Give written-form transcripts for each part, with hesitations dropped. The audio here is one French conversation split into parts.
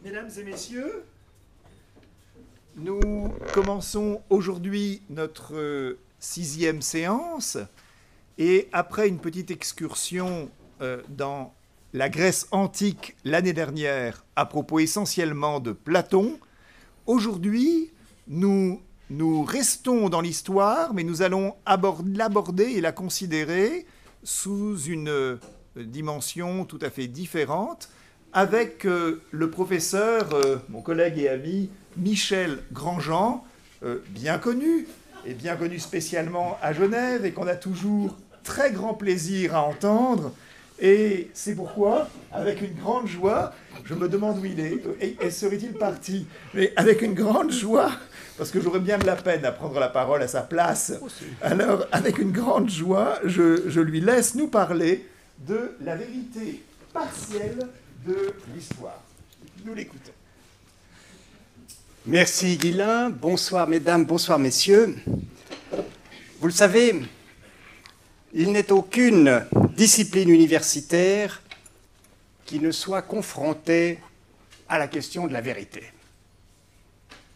Mesdames et messieurs, nous commençons aujourd'hui notre sixième séance et après une petite excursion dans la Grèce antique l'année dernière à propos essentiellement de Platon, aujourd'hui nous restons dans l'histoire mais nous allons l'aborder et la considérer sous une dimension tout à fait différente avec le professeur, mon collègue et ami, Michel Grandjean, bien connu spécialement à Genève, et qu'on a toujours très grand plaisir à entendre. Et c'est pourquoi, avec une grande joie, je me demande où il est, et serait-il parti? Mais avec une grande joie, parce que j'aurais bien de la peine à prendre la parole à sa place, alors avec une grande joie, je lui laisse nous parler de la vérité partielle de l'histoire. Nous l'écoutons. Merci Guilain, bonsoir mesdames, bonsoir messieurs. Vous le savez, il n'est aucune discipline universitaire qui ne soit confrontée à la question de la vérité.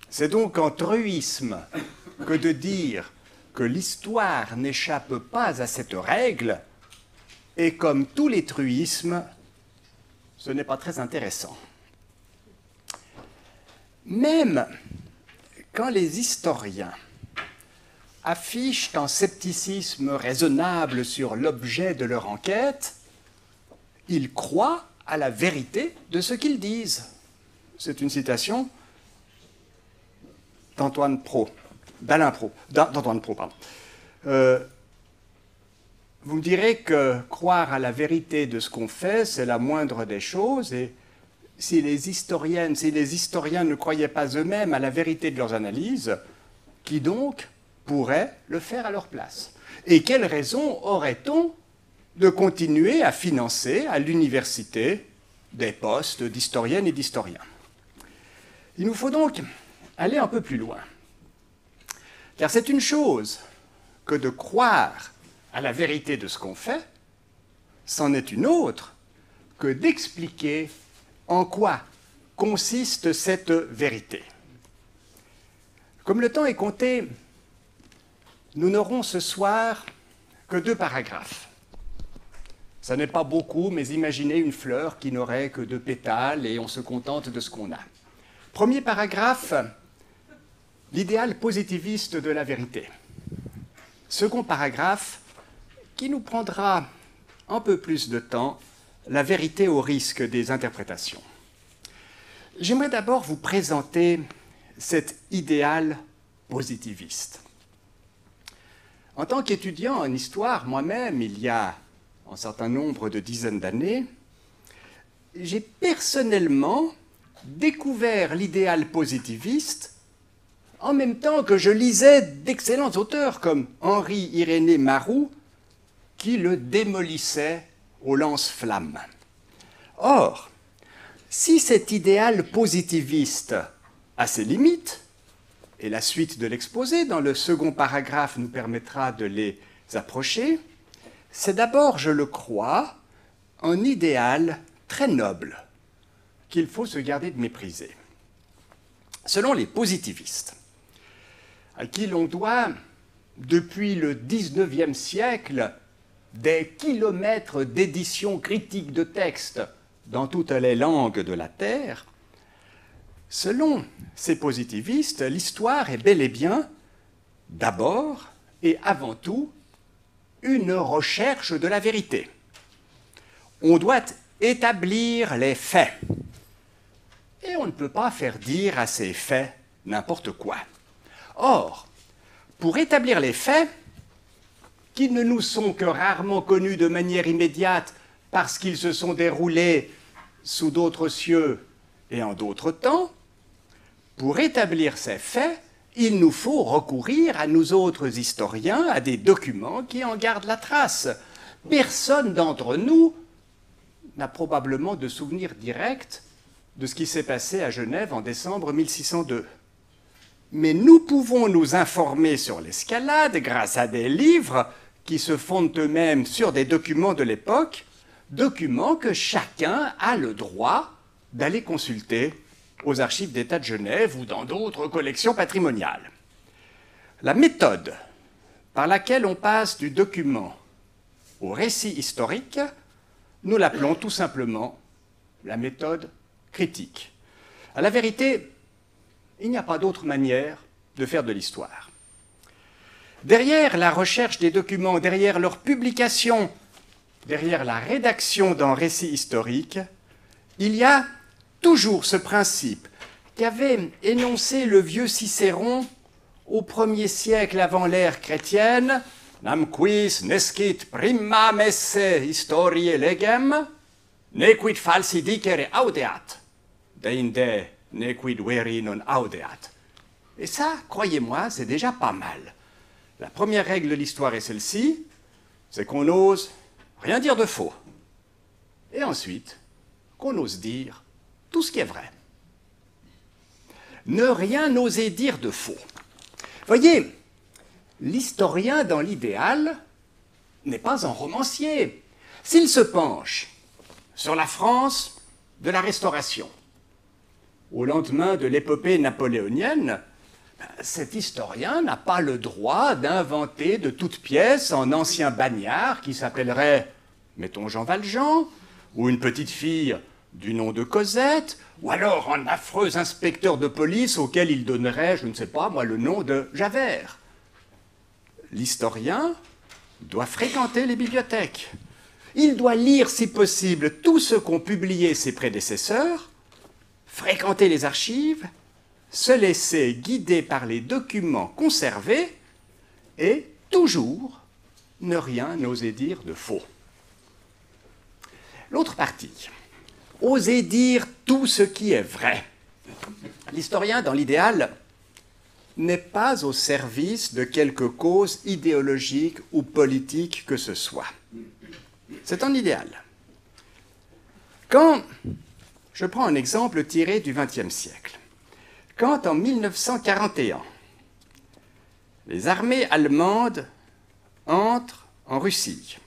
C'est donc un truisme que de dire que l'histoire n'échappe pas à cette règle, et comme tous les truismes, ce n'est pas très intéressant. Même quand les historiens affichent un scepticisme raisonnable sur l'objet de leur enquête, ils croient à la vérité de ce qu'ils disent. C'est une citation d'Antoine Pro, d'Antoine Pro, pardon. Vous me direz que croire à la vérité de ce qu'on fait, c'est la moindre des choses, et si les historiens ne croyaient pas eux-mêmes à la vérité de leurs analyses, qui donc pourrait le faire à leur place? Et quelle raison aurait-on de continuer à financer à l'université des postes d'historiennes et d'historiens? Il nous faut donc aller un peu plus loin. Car c'est une chose que de croire à la vérité de ce qu'on fait, c'en est une autre que d'expliquer en quoi consiste cette vérité. Comme le temps est compté, nous n'aurons ce soir que 2 paragraphes. Ça n'est pas beaucoup, mais imaginez une fleur qui n'aurait que 2 pétales et on se contente de ce qu'on a. Premier paragraphe, l'idéal positiviste de la vérité. Second paragraphe, qui nous prendra un peu plus de temps, la vérité au risque des interprétations. J'aimerais d'abord vous présenter cet idéal positiviste. En tant qu'étudiant en histoire, moi-même, il y a un certain nombre de dizaines d'années, j'ai personnellement découvert l'idéal positiviste en même temps que je lisais d'excellents auteurs comme Henri-Irénée Maroux, qui le démolissait au lance-flammes. Or, si cet idéal positiviste a ses limites, et la suite de l'exposé dans le second paragraphe nous permettra de les approcher, c'est d'abord, je le crois, un idéal très noble qu'il faut se garder de mépriser. Selon les positivistes, à qui l'on doit, depuis le XIXe siècle, des kilomètres d'éditions critiques de textes dans toutes les langues de la Terre, selon ces positivistes, l'histoire est bel et bien, d'abord et avant tout, une recherche de la vérité. On doit établir les faits. Et on ne peut pas faire dire à ces faits n'importe quoi. Or, pour établir les faits, qui ne nous sont que rarement connus de manière immédiate parce qu'ils se sont déroulés sous d'autres cieux et en d'autres temps, pour établir ces faits, il nous faut recourir à nous autres historiens, à des documents qui en gardent la trace. Personne d'entre nous n'a probablement de souvenir direct de ce qui s'est passé à Genève en décembre 1602. Mais nous pouvons nous informer sur l'escalade grâce à des livres qui se fondent eux-mêmes sur des documents de l'époque, documents que chacun a le droit d'aller consulter aux archives d'État de Genève ou dans d'autres collections patrimoniales. La méthode par laquelle on passe du document au récit historique, nous l'appelons tout simplement la méthode critique. À la vérité, il n'y a pas d'autre manière de faire de l'histoire. Derrière la recherche des documents, derrière leur publication, derrière la rédaction d'un récit historique, il y a toujours ce principe qu'avait énoncé le vieux Cicéron au 1er siècle avant l'ère chrétienne, nam quis nescit prima messe historiae legem, nequid falsi dicere audeat, deinde nequid veri non audeat. Et ça, croyez-moi, c'est déjà pas mal. La première règle de l'histoire est celle-ci, c'est qu'on n'ose rien dire de faux. Et ensuite, qu'on ose dire tout ce qui est vrai. Ne rien oser dire de faux. Voyez, l'historien dans l'idéal n'est pas un romancier. S'il se penche sur la France de la Restauration, au lendemain de l'épopée napoléonienne, cet historien n'a pas le droit d'inventer de toutes pièces un ancien bagnard qui s'appellerait, mettons, Jean Valjean, ou une petite fille du nom de Cosette, ou alors un affreux inspecteur de police auquel il donnerait, je ne sais pas moi, le nom de Javert. L'historien doit fréquenter les bibliothèques. Il doit lire, si possible, tout ce qu'ont publié ses prédécesseurs, fréquenter les archives, se laisser guider par les documents conservés et toujours ne rien oser dire de faux. L'autre partie, oser dire tout ce qui est vrai. L'historien, dans l'idéal, n'est pas au service de quelque cause idéologique ou politique que ce soit. C'est un idéal. Quand, je prends un exemple tiré du XXe siècle, quand en 1941, les armées allemandes entrent en Russie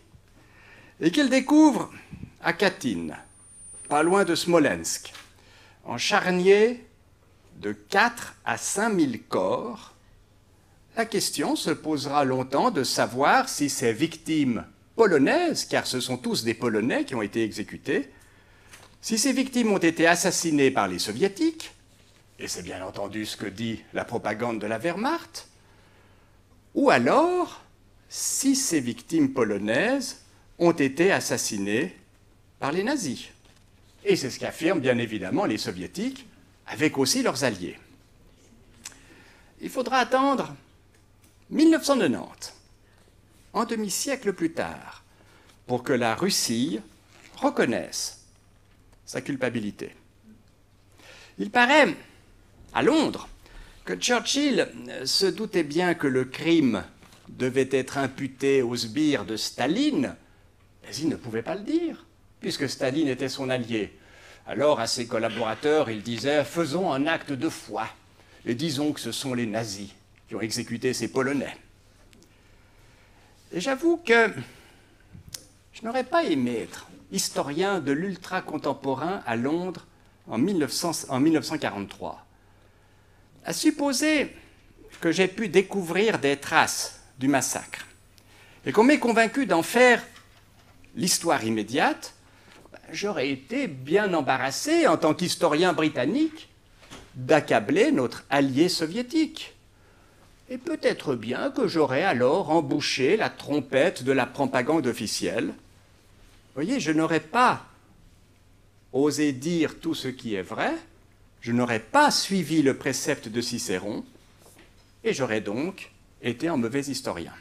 et qu'elles découvrent à Katyn, pas loin de Smolensk, en charnier de 4 à 5 000 corps, la question se posera longtemps de savoir si ces victimes polonaises, car ce sont tous des Polonais qui ont été exécutés, si ces victimes ont été assassinées par les Soviétiques, et c'est bien entendu ce que dit la propagande de la Wehrmacht, ou alors si ces victimes polonaises ont été assassinées par les nazis. Et c'est ce qu'affirment bien évidemment les Soviétiques, avec aussi leurs alliés. Il faudra attendre 1990, un demi-siècle plus tard, pour que la Russie reconnaisse sa culpabilité. Il paraît, à Londres, que Churchill se doutait bien que le crime devait être imputé aux sbires de Staline, mais il ne pouvait pas le dire, puisque Staline était son allié. Alors, à ses collaborateurs, il disait « Faisons un acte de foi et disons que ce sont les nazis qui ont exécuté ces Polonais. » Et j'avoue que je n'aurais pas aimé être historien de l'ultra-contemporain à Londres en 1943. À supposer que j'ai pu découvrir des traces du massacre et qu'on m'ait convaincu d'en faire l'histoire immédiate, j'aurais été bien embarrassé en tant qu'historien britannique d'accabler notre allié soviétique. Et peut-être bien que j'aurais alors embouché la trompette de la propagande officielle. Vous voyez, je n'aurais pas osé dire tout ce qui est vrai, je n'aurais pas suivi le précepte de Cicéron, et j'aurais donc été un mauvais historien.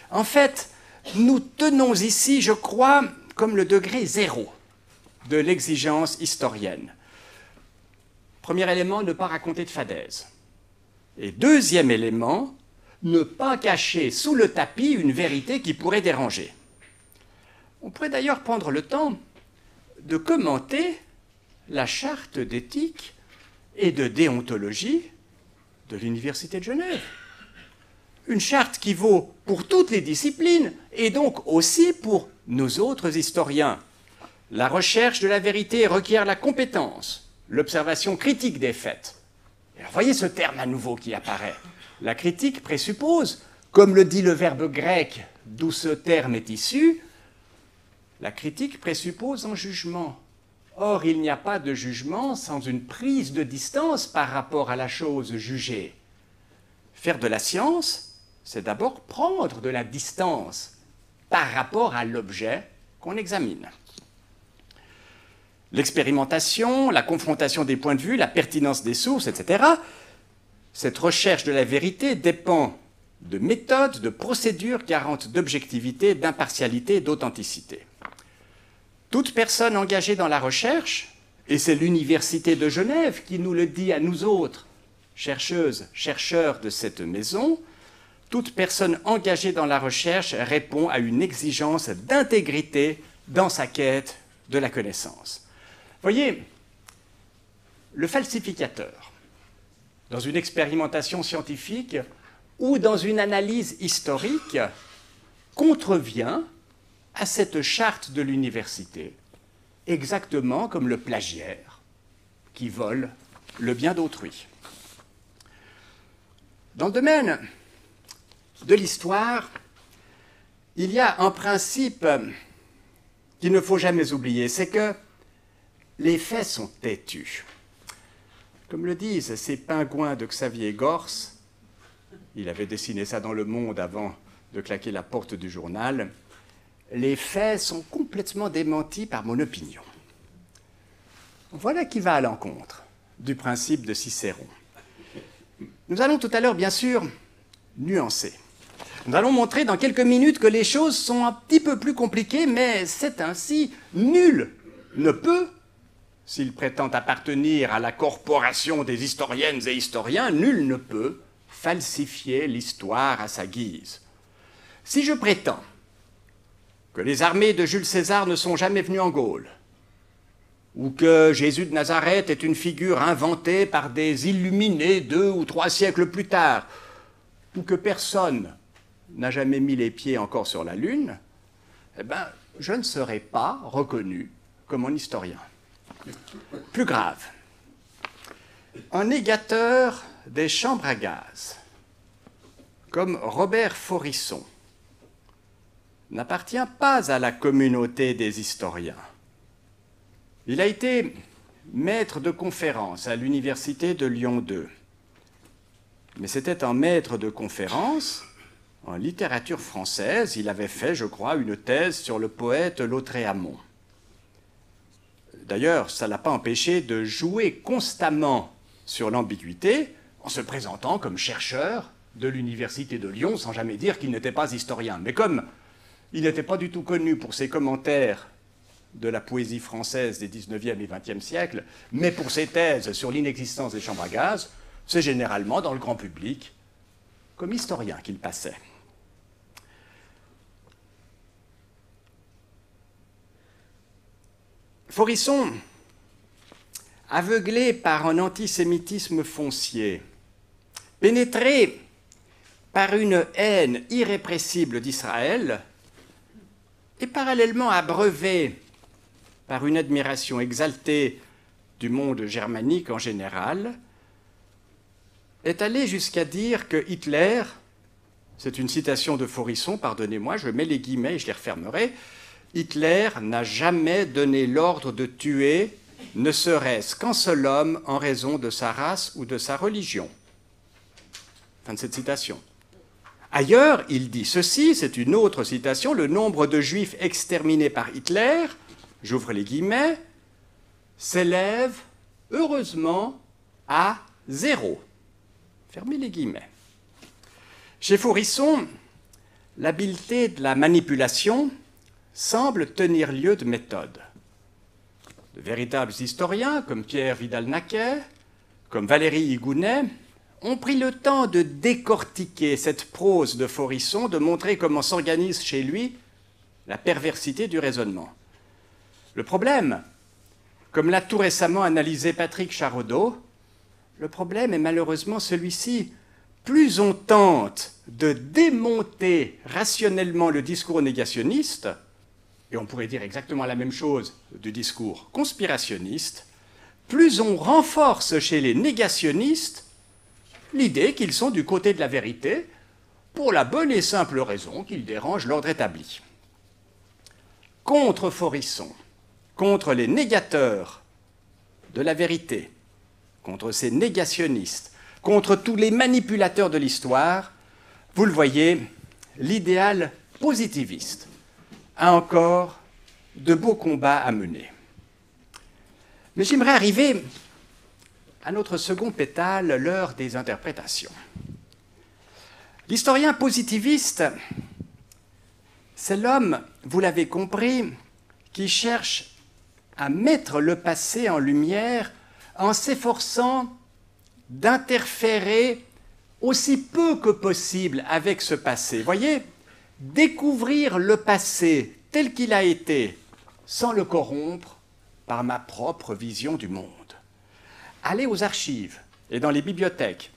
En fait, nous tenons ici, je crois, comme le degré zéro de l'exigence historienne. Premier élément, ne pas raconter de fadaises. Et deuxième élément, ne pas cacher sous le tapis une vérité qui pourrait déranger. On pourrait d'ailleurs prendre le temps de commenter la charte d'éthique et de déontologie de l'Université de Genève. Une charte qui vaut pour toutes les disciplines et donc aussi pour nous autres historiens. La recherche de la vérité requiert la compétence, l'observation critique des faits. Alors, voyez ce terme à nouveau qui apparaît. La critique présuppose, comme le dit le verbe grec d'où ce terme est issu, la critique présuppose un jugement. Or, il n'y a pas de jugement sans une prise de distance par rapport à la chose jugée. Faire de la science, c'est d'abord prendre de la distance par rapport à l'objet qu'on examine. L'expérimentation, la confrontation des points de vue, la pertinence des sources, etc., cette recherche de la vérité dépend de méthodes, de procédures garantes d'objectivité, d'impartialité et d'authenticité. Toute personne engagée dans la recherche, et c'est l'Université de Genève qui nous le dit à nous autres, chercheuses, chercheurs de cette maison, toute personne engagée dans la recherche répond à une exigence d'intégrité dans sa quête de la connaissance. Voyez, le falsificateur, dans une expérimentation scientifique ou dans une analyse historique, contrevient à cette charte de l'université, exactement comme le plagiaire qui vole le bien d'autrui. Dans le domaine de l'histoire, il y a un principe qu'il ne faut jamais oublier, c'est que les faits sont têtus. Comme le disent ces pingouins de Xavier Gorce, il avait dessiné ça dans Le Monde avant de claquer la porte du journal, les faits sont complètement démentis par mon opinion. Voilà qui va à l'encontre du principe de Cicéron. Nous allons tout à l'heure, bien sûr, nuancer. Nous allons montrer dans quelques minutes que les choses sont un petit peu plus compliquées, mais c'est ainsi. Nul ne peut, s'il prétend appartenir à la corporation des historiennes et historiens, nul ne peut falsifier l'histoire à sa guise. Si je prétends que les armées de Jules César ne sont jamais venues en Gaule, ou que Jésus de Nazareth est une figure inventée par des illuminés 2 ou 3 siècles plus tard, ou que personne n'a jamais mis les pieds encore sur la Lune, eh bien, je ne serai pas reconnu comme un historien. Plus grave, un négateur des chambres à gaz, comme Robert Faurisson, n'appartient pas à la communauté des historiens. Il a été maître de conférence à l'université de Lyon 2. Mais c'était un maître de conférence en littérature française. Il avait fait, je crois, une thèse sur le poète Lautréamont. D'ailleurs, ça ne l'a pas empêché de jouer constamment sur l'ambiguïté en se présentant comme chercheur de l'université de Lyon sans jamais dire qu'il n'était pas historien. Mais comme il n'était pas du tout connu pour ses commentaires de la poésie française des 19e et 20e siècles, mais pour ses thèses sur l'inexistence des chambres à gaz, c'est généralement dans le grand public comme historien qu'il passait. Faurisson, aveuglé par un antisémitisme foncier, pénétré par une haine irrépressible d'Israël et parallèlement abreuvé par une admiration exaltée du monde germanique en général, est allé jusqu'à dire que Hitler, c'est une citation de Faurisson, pardonnez-moi, je mets les guillemets et je les refermerai, Hitler n'a jamais donné l'ordre de tuer ne serait-ce qu'un seul homme en raison de sa race ou de sa religion. Fin de cette citation. Ailleurs, il dit ceci, c'est une autre citation, le nombre de juifs exterminés par Hitler, j'ouvre les guillemets, s'élève heureusement à 0. Fermez les guillemets. Chez Faurisson, l'habileté de la manipulation semble tenir lieu de méthode. De véritables historiens, comme Pierre Vidal-Naquet, comme Valérie Higounet, ont pris le temps de décortiquer cette prose de Faurisson, de montrer comment s'organise chez lui la perversité du raisonnement. Le problème, comme l'a tout récemment analysé Patrick Charodeau, le problème est malheureusement celui-ci. Plus on tente de démonter rationnellement le discours négationniste, et on pourrait dire exactement la même chose du discours conspirationniste, plus on renforce chez les négationnistes l'idée qu'ils sont du côté de la vérité, pour la bonne et simple raison qu'ils dérangent l'ordre établi. Contre Forisson, contre les négateurs de la vérité, contre ces négationnistes, contre tous les manipulateurs de l'histoire, vous le voyez, l'idéal positiviste a encore de beaux combats à mener. Mais j'aimerais arriver à notre second pétale, l'heure des interprétations. L'historien positiviste, c'est l'homme, vous l'avez compris, qui cherche à mettre le passé en lumière en s'efforçant d'interférer aussi peu que possible avec ce passé. Voyez, découvrir le passé tel qu'il a été sans le corrompre par ma propre vision du monde. Aller aux archives et dans les bibliothèques,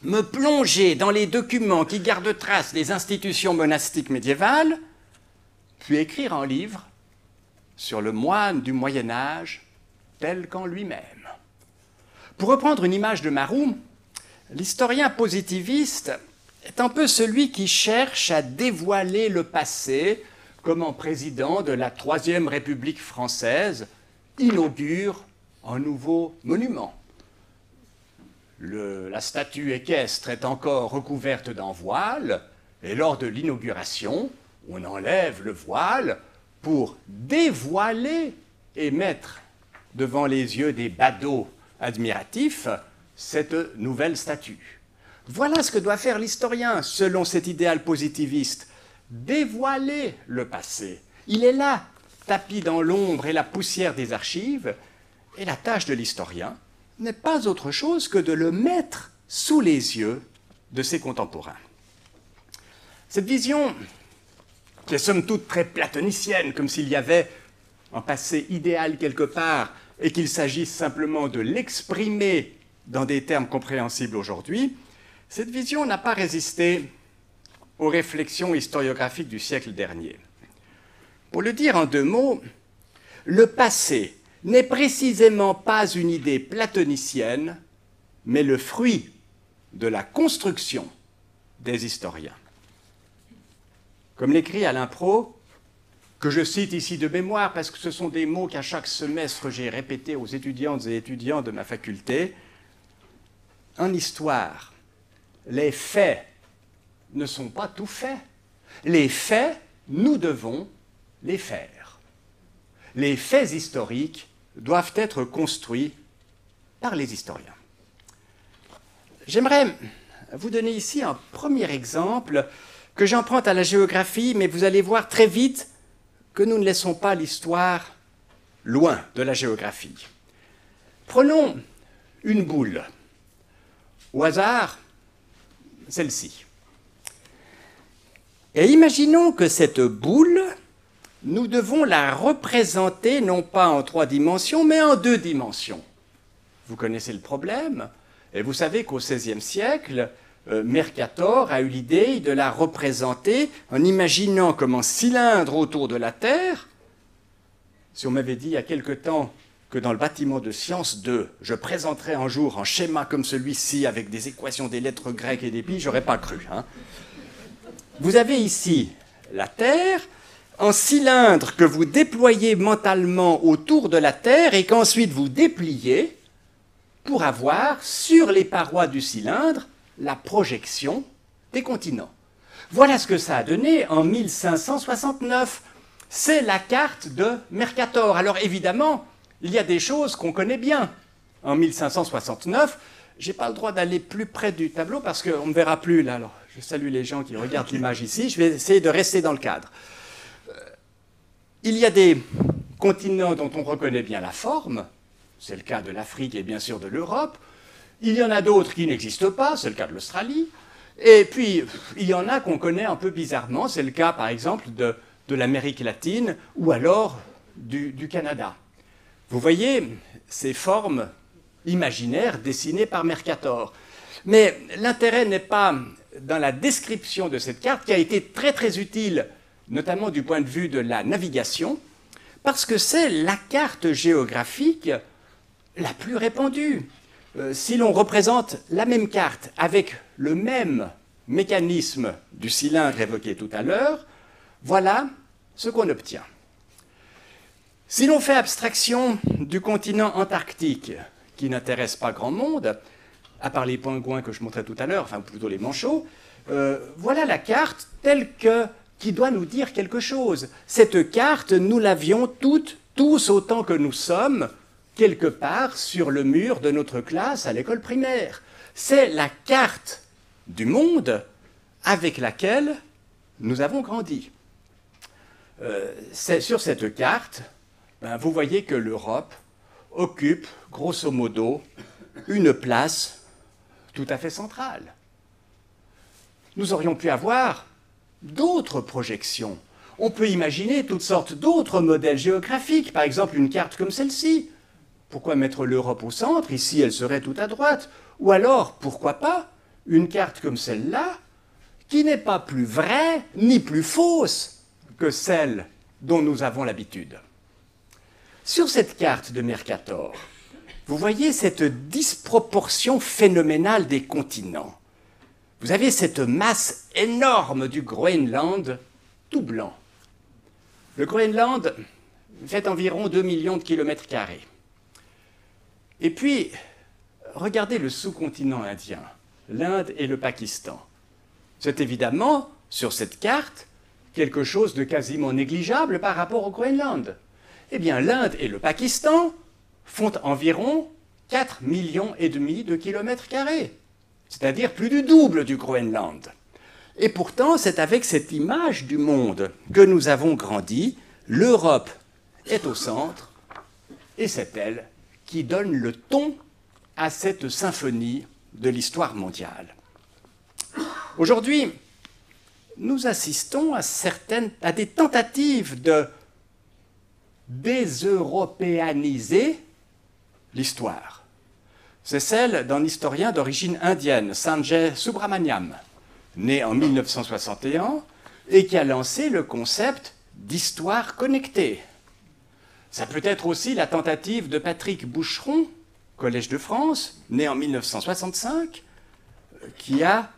me plonger dans les documents qui gardent trace des institutions monastiques médiévales, puis écrire un livre sur le moine du Moyen-Âge tel qu'en lui-même. Pour reprendre une image de Marou, l'historien positiviste est un peu celui qui cherche à dévoiler le passé, comme un président de la Troisième République française inaugure un nouveau monument. La statue équestre est encore recouverte d'un voile, et lors de l'inauguration, on enlève le voile pour dévoiler et mettre devant les yeux des badauds admiratifs cette nouvelle statue. Voilà ce que doit faire l'historien, selon cet idéal positiviste, dévoiler le passé. Il est là, tapi dans l'ombre et la poussière des archives, et la tâche de l'historien n'est pas autre chose que de le mettre sous les yeux de ses contemporains. Cette vision, qui est somme toute très platonicienne, comme s'il y avait un passé idéal quelque part et qu'il s'agisse simplement de l'exprimer dans des termes compréhensibles aujourd'hui, cette vision n'a pas résisté aux réflexions historiographiques du siècle dernier. Pour le dire en 2 mots, le passé n'est précisément pas une idée platonicienne, mais le fruit de la construction des historiens. Comme l'écrit Alain Pro, que je cite ici de mémoire parce que ce sont des mots qu'à chaque semestre j'ai répétés aux étudiantes et étudiants de ma faculté, en histoire, les faits ne sont pas tout faits. Les faits, nous devons les faire. Les faits historiques doivent être construits par les historiens. J'aimerais vous donner ici un premier exemple que j'emprunte à la géographie, mais vous allez voir très vite que nous ne laissons pas l'histoire loin de la géographie. Prenons une boule. Au hasard, celle-ci. Et imaginons que cette boule, nous devons la représenter non pas en 3 dimensions, mais en 2 dimensions. Vous connaissez le problème, et vous savez qu'au XVIe siècle, Mercator a eu l'idée de la représenter en imaginant comme un cylindre autour de la Terre. Si on m'avait dit il y a quelque temps que dans le bâtiment de Sciences 2, je présenterais un jour un schéma comme celui-ci avec des équations des lettres grecques et des pi, j'aurais pas cru. Vous avez ici la Terre, un cylindre que vous déployez mentalement autour de la Terre et qu'ensuite vous dépliez pour avoir sur les parois du cylindre la projection des continents. Voilà ce que ça a donné en 1569. C'est la carte de Mercator. Alors évidemment, il y a des choses qu'on connaît bien. En 1569, je n'ai pas le droit d'aller plus près du tableau parce qu'on ne me verra plus là. Alors, je salue les gens qui regardent l'image ici. Je vais essayer de rester dans le cadre. Il y a des continents dont on reconnaît bien la forme. C'est le cas de l'Afrique et bien sûr de l'Europe. Il y en a d'autres qui n'existent pas. C'est le cas de l'Australie. Et puis, il y en a qu'on connaît un peu bizarrement. C'est le cas, par exemple, de l'Amérique latine ou alors du Canada. Vous voyez ces formes imaginaires dessinées par Mercator. Mais l'intérêt n'est pas dans la description de cette carte, qui a été très très utile, notamment du point de vue de la navigation, parce que c'est la carte géographique la plus répandue. Si l'on représente la même carte avec le même mécanisme du cylindre évoqué tout à l'heure, voilà ce qu'on obtient. Si l'on fait abstraction du continent antarctique, qui n'intéresse pas grand monde, à part les pingouins que je montrais tout à l'heure, enfin plutôt les manchots, voilà la carte telle qui doit nous dire quelque chose. Cette carte, nous l'avions tous autant que nous sommes, quelque part sur le mur de notre classe à l'école primaire. C'est la carte du monde avec laquelle nous avons grandi. Sur cette carte, vous voyez que l'Europe occupe, grosso modo, une place tout à fait centrale. Nous aurions pu avoir d'autres projections. On peut imaginer toutes sortes d'autres modèles géographiques, par exemple une carte comme celle-ci. Pourquoi mettre l'Europe au centre? Ici, elle serait tout à droite. Ou alors, pourquoi pas, une carte comme celle-là, qui n'est pas plus vraie ni plus fausse que celle dont nous avons l'habitude. Sur cette carte de Mercator, vous voyez cette disproportion phénoménale des continents. Vous avez cette masse énorme du Groenland, tout blanc. Le Groenland fait environ 2 millions de kilomètres carrés. Et puis, regardez le sous-continent indien, l'Inde et le Pakistan. C'est évidemment, sur cette carte, quelque chose de quasiment négligeable par rapport au Groenland. Eh bien, l'Inde et le Pakistan font environ 4,5 millions de kilomètres carrés, c'est-à-dire plus du double du Groenland. Et pourtant, c'est avec cette image du monde que nous avons grandi. L'Europe est au centre, et c'est elle qui donne le ton à cette symphonie de l'histoire mondiale. Aujourd'hui, nous assistons à des tentatives de déseuropéaniser l'histoire. C'est celle d'un historien d'origine indienne, Sanjay Subrahmanyam, né en 1961 et qui a lancé le concept d'histoire connectée. Ça peut être aussi la tentative de Patrick Boucheron, Collège de France, né en 1965, qui a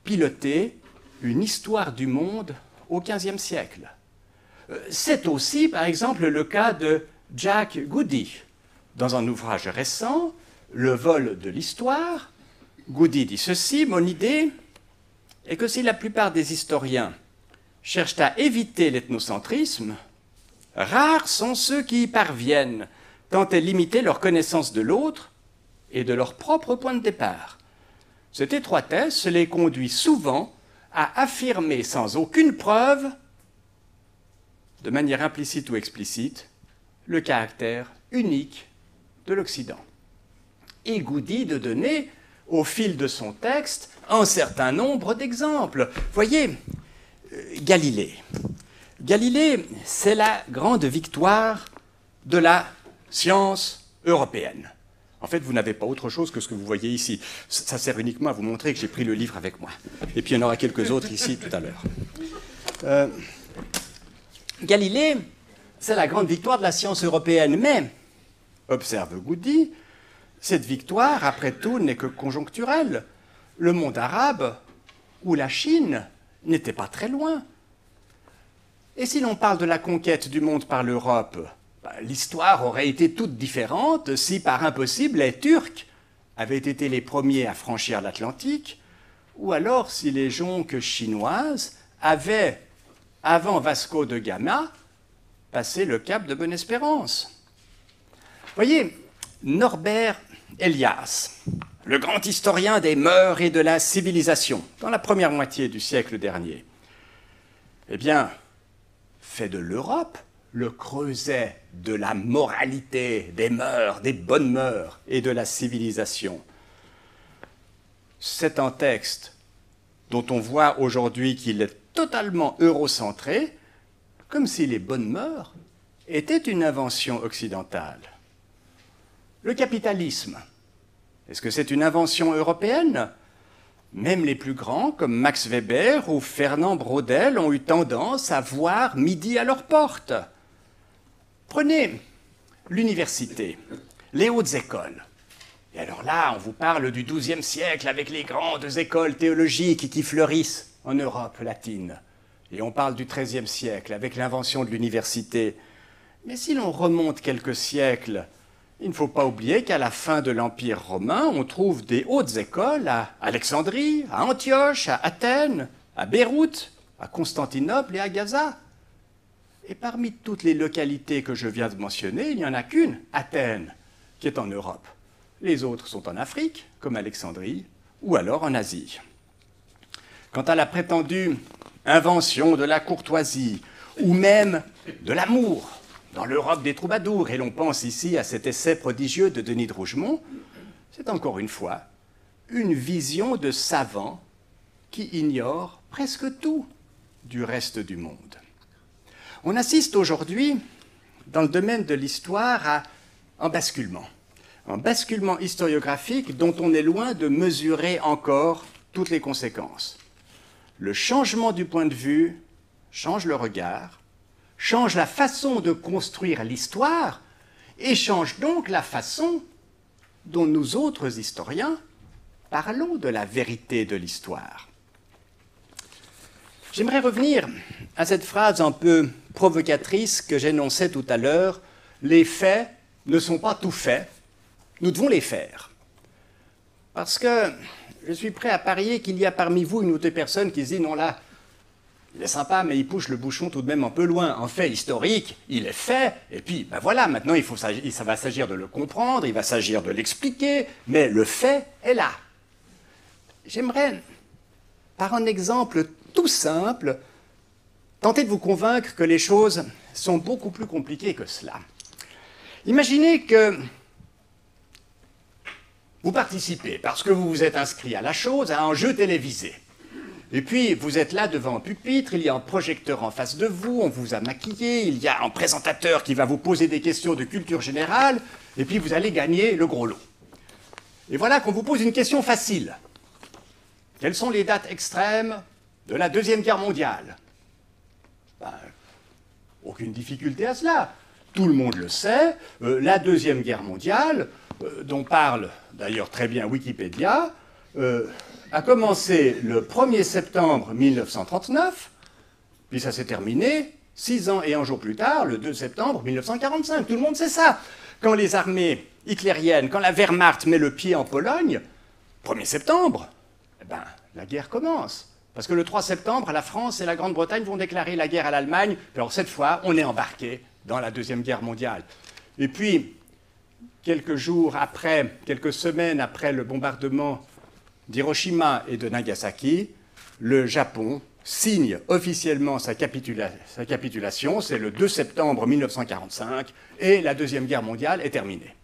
piloté une histoire du monde au XVe siècle. C'est aussi, par exemple, le cas de Jack Goody. Dans un ouvrage récent, Le vol de l'histoire, Goody dit ceci: mon idée est que si la plupart des historiens cherchent à éviter l'ethnocentrisme, rares sont ceux qui y parviennent, tant est limitée leur connaissance de l'autre et de leur propre point de départ. Cette étroitesse les conduit souvent à affirmer sans aucune preuve, de manière implicite ou explicite, le caractère unique de l'Occident. Et Goody de donner, au fil de son texte, un certain nombre d'exemples. Voyez, Galilée. Galilée, c'est la grande victoire de la science européenne. En fait, vous n'avez pas autre chose que ce que vous voyez ici. Ça sert uniquement à vous montrer que j'ai pris le livre avec moi. Et puis il y en aura quelques autres ici tout à l'heure. Galilée, c'est la grande victoire de la science européenne. Mais, observe Goody, cette victoire, après tout, n'est que conjoncturelle. Le monde arabe ou la Chine n'était pas très loin. Et si l'on parle de la conquête du monde par l'Europe, l'histoire aurait été toute différente si, par impossible, les Turcs avaient été les premiers à franchir l'Atlantique, ou alors si les jonques chinoises avaient, avant Vasco de Gama, passé le cap de Bonne-Espérance. Voyez, Norbert Elias, le grand historien des mœurs et de la civilisation, dans la première moitié du siècle dernier, eh bien, fait de l'Europe le creuset de la moralité, des mœurs, des bonnes mœurs et de la civilisation. C'est un texte dont on voit aujourd'hui qu'il est totalement eurocentré, comme si les bonnes mœurs étaient une invention occidentale. Le capitalisme, est-ce que c'est une invention européenne? Même les plus grands, comme Max Weber ou Fernand Braudel, ont eu tendance à voir midi à leur porte. Prenez l'université. les hautes écoles. Et alors là, on vous parle du XIIe siècle avec les grandes écoles théologiques qui fleurissent en Europe latine. Et on parle du XIIIe siècle avec l'invention de l'université. Mais si l'on remonte quelques siècles, il ne faut pas oublier qu'à la fin de l'Empire romain, on trouve des hautes écoles à Alexandrie, à Antioche, à Athènes, à Beyrouth, à Constantinople et à Gaza. Et parmi toutes les localités que je viens de mentionner, il n'y en a qu'une, Athènes, qui est en Europe. Les autres sont en Afrique, comme Alexandrie, ou alors en Asie. Quant à la prétendue invention de la courtoisie, ou même de l'amour, dans l'Europe des troubadours, et l'on pense ici à cet essai prodigieux de Denis de Rougemont, c'est encore une fois une vision de savants qui ignorent presque tout du reste du monde. On assiste aujourd'hui, dans le domaine de l'histoire, à un basculement historiographique dont on est loin de mesurer encore toutes les conséquences. Le changement du point de vue change le regard, change la façon de construire l'histoire et change donc la façon dont nous autres historiens parlons de la vérité de l'histoire. J'aimerais revenir à cette phrase un peu provocatrice que j'énonçais tout à l'heure. Les faits ne sont pas tout faits, nous devons les faire. Parce que je suis prêt à parier qu'il y a parmi vous une ou deux personnes qui se disent « Non, là, il est sympa, mais il pousse le bouchon tout de même un peu loin. Un fait historique, il est fait, et puis ben voilà, maintenant ça va s'agir de le comprendre, il va s'agir de l'expliquer, mais le fait est là. » J'aimerais, par un exemple tout simple, tenter de vous convaincre que les choses sont beaucoup plus compliquées que cela. Imaginez que vous participez, parce que vous vous êtes inscrit à la chose, à un jeu télévisé. Et puis, vous êtes là devant un pupitre, il y a un projecteur en face de vous, on vous a maquillé, il y a un présentateur qui va vous poser des questions de culture générale, et puis vous allez gagner le gros lot. Et voilà qu'on vous pose une question facile. Quelles sont les dates extrêmes de la Deuxième Guerre mondiale? Ben, aucune difficulté à cela. Tout le monde le sait. La Deuxième Guerre mondiale, dont parle d'ailleurs très bien Wikipédia, a commencé le 1er septembre 1939, puis ça s'est terminé 6 ans et un jour plus tard, le 2 septembre 1945. Tout le monde sait ça. Quand les armées hitlériennes, quand la Wehrmacht met le pied en Pologne, 1er septembre, eh ben, la guerre commence. Parce que le 3 septembre, la France et la Grande-Bretagne vont déclarer la guerre à l'Allemagne. Alors cette fois, on est embarqué dans la Deuxième Guerre mondiale. Et puis, quelques semaines après le bombardement d'Hiroshima et de Nagasaki, le Japon signe officiellement sa capitulation, c'est le 2 septembre 1945, et la Deuxième Guerre mondiale est terminée.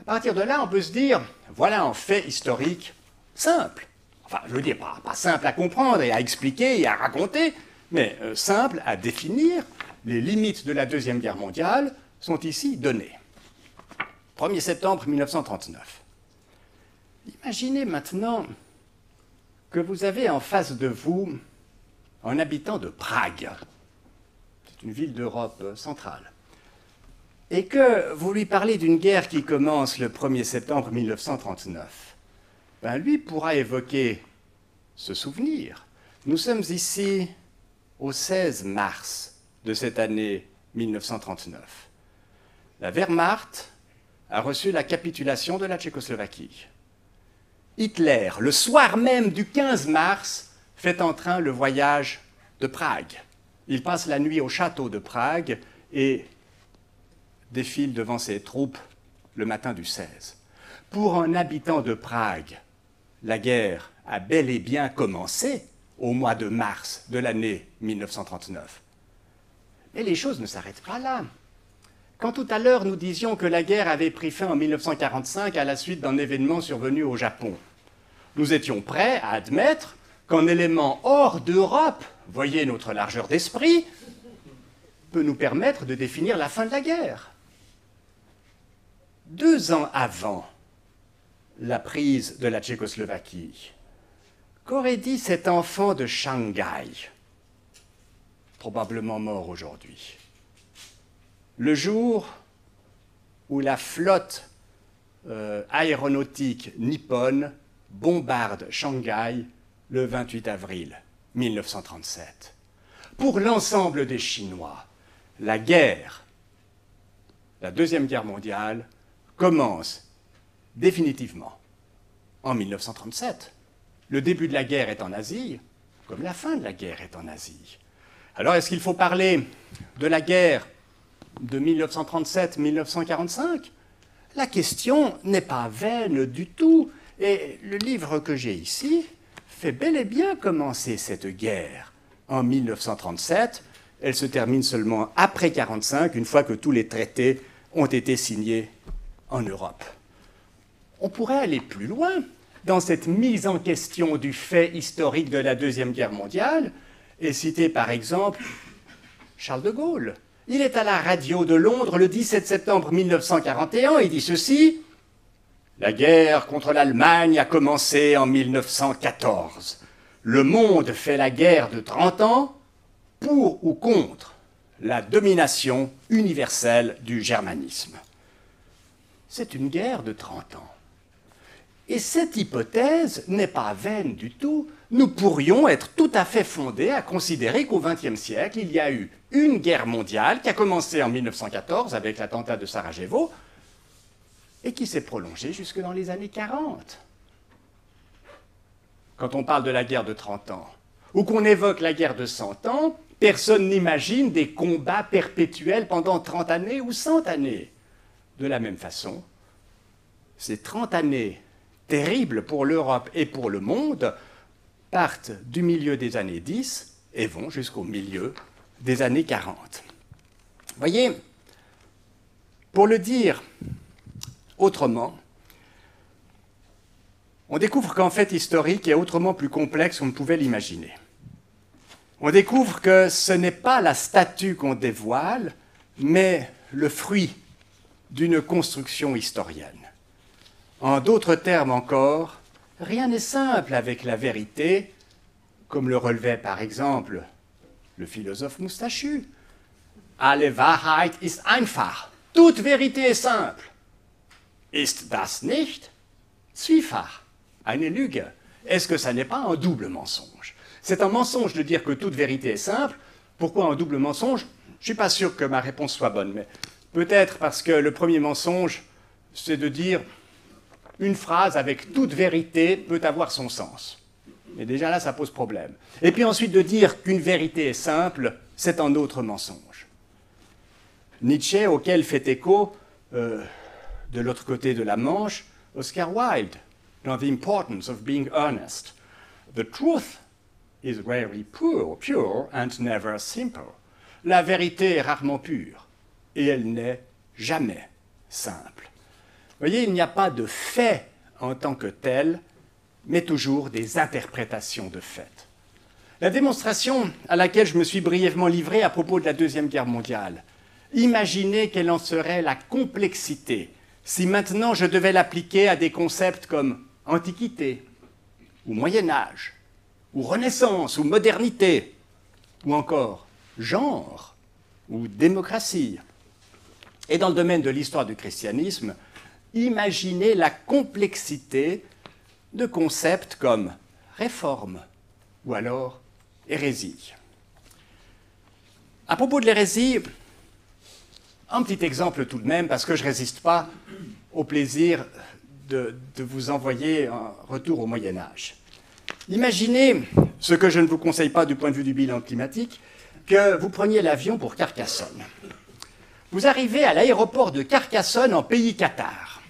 À partir de là, on peut se dire, voilà un fait historique simple. Enfin, je veux dire, pas simple à comprendre et à expliquer et à raconter, mais simple à définir. Les limites de la Deuxième Guerre mondiale sont ici données. 1er septembre 1939. Imaginez maintenant que vous avez en face de vous un habitant de Prague. C'est une ville d'Europe centrale. Et que vous lui parlez d'une guerre qui commence le 1er septembre 1939. Ben lui pourra évoquer ce souvenir. Nous sommes ici au 16 mars de cette année 1939. La Wehrmacht a reçu la capitulation de la Tchécoslovaquie. Hitler, le soir même du 15 mars, fait en train le voyage de Prague. Il passe la nuit au château de Prague et défile devant ses troupes le matin du 16. Pour un habitant de Prague, la guerre a bel et bien commencé au mois de mars de l'année 1939. Mais les choses ne s'arrêtent pas là. Quand tout à l'heure nous disions que la guerre avait pris fin en 1945 à la suite d'un événement survenu au Japon, nous étions prêts à admettre qu'un élément hors d'Europe, voyez notre largeur d'esprit, peut nous permettre de définir la fin de la guerre. 2 ans avant la prise de la Tchécoslovaquie, qu'aurait dit cet enfant de Shanghai, probablement mort aujourd'hui, le jour où la flotte aéronautique nippone bombarde Shanghai le 28 avril 1937. Pour l'ensemble des Chinois, la Deuxième Guerre mondiale, commence définitivement en 1937. Le début de la guerre est en Asie, comme la fin de la guerre est en Asie. Alors, est-ce qu'il faut parler de la guerre de 1937-1945 ? La question n'est pas vaine du tout. Et le livre que j'ai ici fait bel et bien commencer cette guerre en 1937. Elle se termine seulement après 1945, une fois que tous les traités ont été signés en Europe. On pourrait aller plus loin dans cette mise en question du fait historique de la Deuxième Guerre mondiale et citer par exemple Charles de Gaulle. Il est à la radio de Londres le 17 septembre 1941 et dit ceci: « La guerre contre l'Allemagne a commencé en 1914. Le monde fait la guerre de 30 ans pour ou contre la domination universelle du germanisme. » C'est une guerre de 30 ans. Et cette hypothèse n'est pas vaine du tout. Nous pourrions être tout à fait fondés à considérer qu'au XXe siècle, il y a eu une guerre mondiale qui a commencé en 1914 avec l'attentat de Sarajevo et qui s'est prolongée jusque dans les années 40. Quand on parle de la guerre de 30 ans ou qu'on évoque la guerre de 100 ans, personne n'imagine des combats perpétuels pendant 30 années ou 100 années. De la même façon, ces 30 années terribles pour l'Europe et pour le monde partent du milieu des années 10 et vont jusqu'au milieu des années 40. Voyez, pour le dire autrement, on découvre qu'en fait historique est autrement plus complexe qu'on ne pouvait l'imaginer. On découvre que ce n'est pas la statue qu'on dévoile, mais le fruit d'une construction historienne. En d'autres termes encore, rien n'est simple avec la vérité, comme le relevait par exemple le philosophe moustachu. Alle Wahrheit ist einfach. Toute vérité est simple. Ist das nicht? Zwiefach. Eine Lüge. Est-ce que ça n'est pas un double mensonge? C'est un mensonge de dire que toute vérité est simple. Pourquoi un double mensonge? Je ne suis pas sûr que ma réponse soit bonne, mais peut-être parce que le premier mensonge, c'est de dire une phrase avec toute vérité peut avoir son sens. Et déjà là, ça pose problème. Et puis ensuite de dire qu'une vérité est simple, c'est un autre mensonge. Nietzsche, auquel fait écho, de l'autre côté de la Manche, Oscar Wilde, dans The Importance of Being Honest. The truth is very pure and never simple. La vérité est rarement pure et elle n'est jamais simple. Vous voyez, il n'y a pas de fait en tant que tel, mais toujours des interprétations de faits. La démonstration à laquelle je me suis brièvement livré à propos de la Deuxième Guerre mondiale, imaginez quelle en serait la complexité si maintenant je devais l'appliquer à des concepts comme Antiquité, ou Moyen-Âge, ou Renaissance, ou Modernité, ou encore genre, ou démocratie. Et dans le domaine de l'histoire du christianisme, imaginez la complexité de concepts comme réforme ou alors hérésie. À propos de l'hérésie, un petit exemple tout de même, parce que je ne résiste pas au plaisir de vous envoyer un retour au Moyen-Âge. Imaginez, ce que je ne vous conseille pas du point de vue du bilan climatique, que vous preniez l'avion pour Carcassonne. Vous arrivez à l'aéroport de Carcassonne en pays cathare.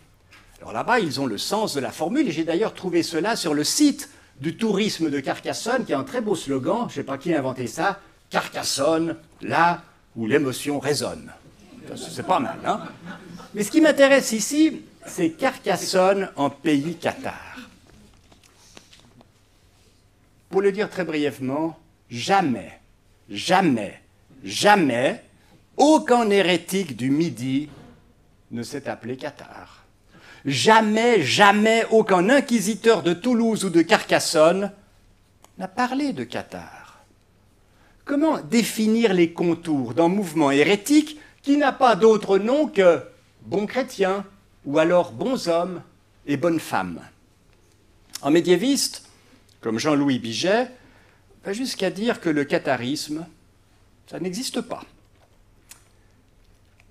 Alors là-bas, ils ont le sens de la formule, et j'ai d'ailleurs trouvé cela sur le site du tourisme de Carcassonne, qui a un très beau slogan, je ne sais pas qui a inventé ça, « Carcassonne, là où l'émotion résonne ». C'est pas mal, hein? Mais ce qui m'intéresse ici, c'est Carcassonne en pays cathare. Pour le dire très brièvement, jamais, jamais, jamais, aucun hérétique du Midi ne s'est appelé cathare. Jamais, jamais, aucun inquisiteur de Toulouse ou de Carcassonne n'a parlé de cathare. Comment définir les contours d'un mouvement hérétique qui n'a pas d'autre nom que bons chrétiens ou alors bons hommes et bonnes femmes. En médiéviste, comme Jean-Louis Biget, va jusqu'à dire que le catharisme, ça n'existe pas.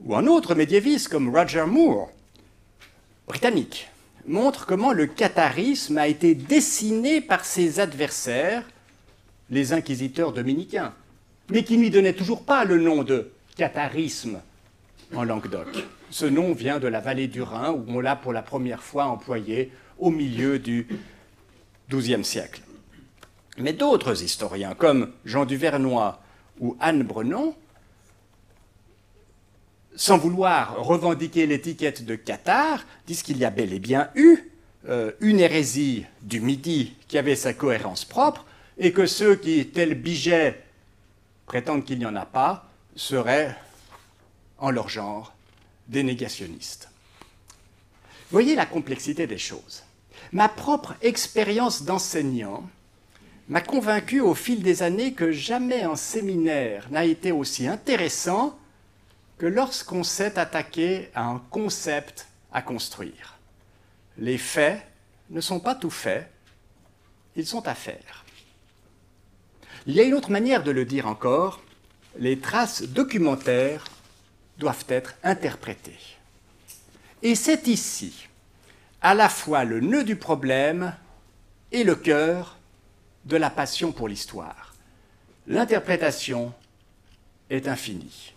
Ou un autre médiéviste comme Roger Moore, britannique, montre comment le catharisme a été dessiné par ses adversaires, les inquisiteurs dominicains, mais qui ne lui donnaient toujours pas le nom de catharisme en Languedoc. Ce nom vient de la vallée du Rhin, où on l'a pour la première fois employé au milieu du XIIe siècle. Mais d'autres historiens, comme Jean Duvernois ou Anne Brenon, sans vouloir revendiquer l'étiquette de cathare, disent qu'il y a bel et bien eu une hérésie du Midi qui avait sa cohérence propre, et que ceux qui, tel Biget, prétendent qu'il n'y en a pas, seraient, en leur genre, des négationnistes. Voyez la complexité des choses. Ma propre expérience d'enseignant m'a convaincu au fil des années que jamais un séminaire n'a été aussi intéressant que lorsqu'on s'est attaqué à un concept à construire. Les faits ne sont pas tout faits, ils sont à faire. Il y a une autre manière de le dire encore, les traces documentaires doivent être interprétées. Et c'est ici, à la fois le nœud du problème et le cœur de la passion pour l'histoire. L'interprétation est infinie.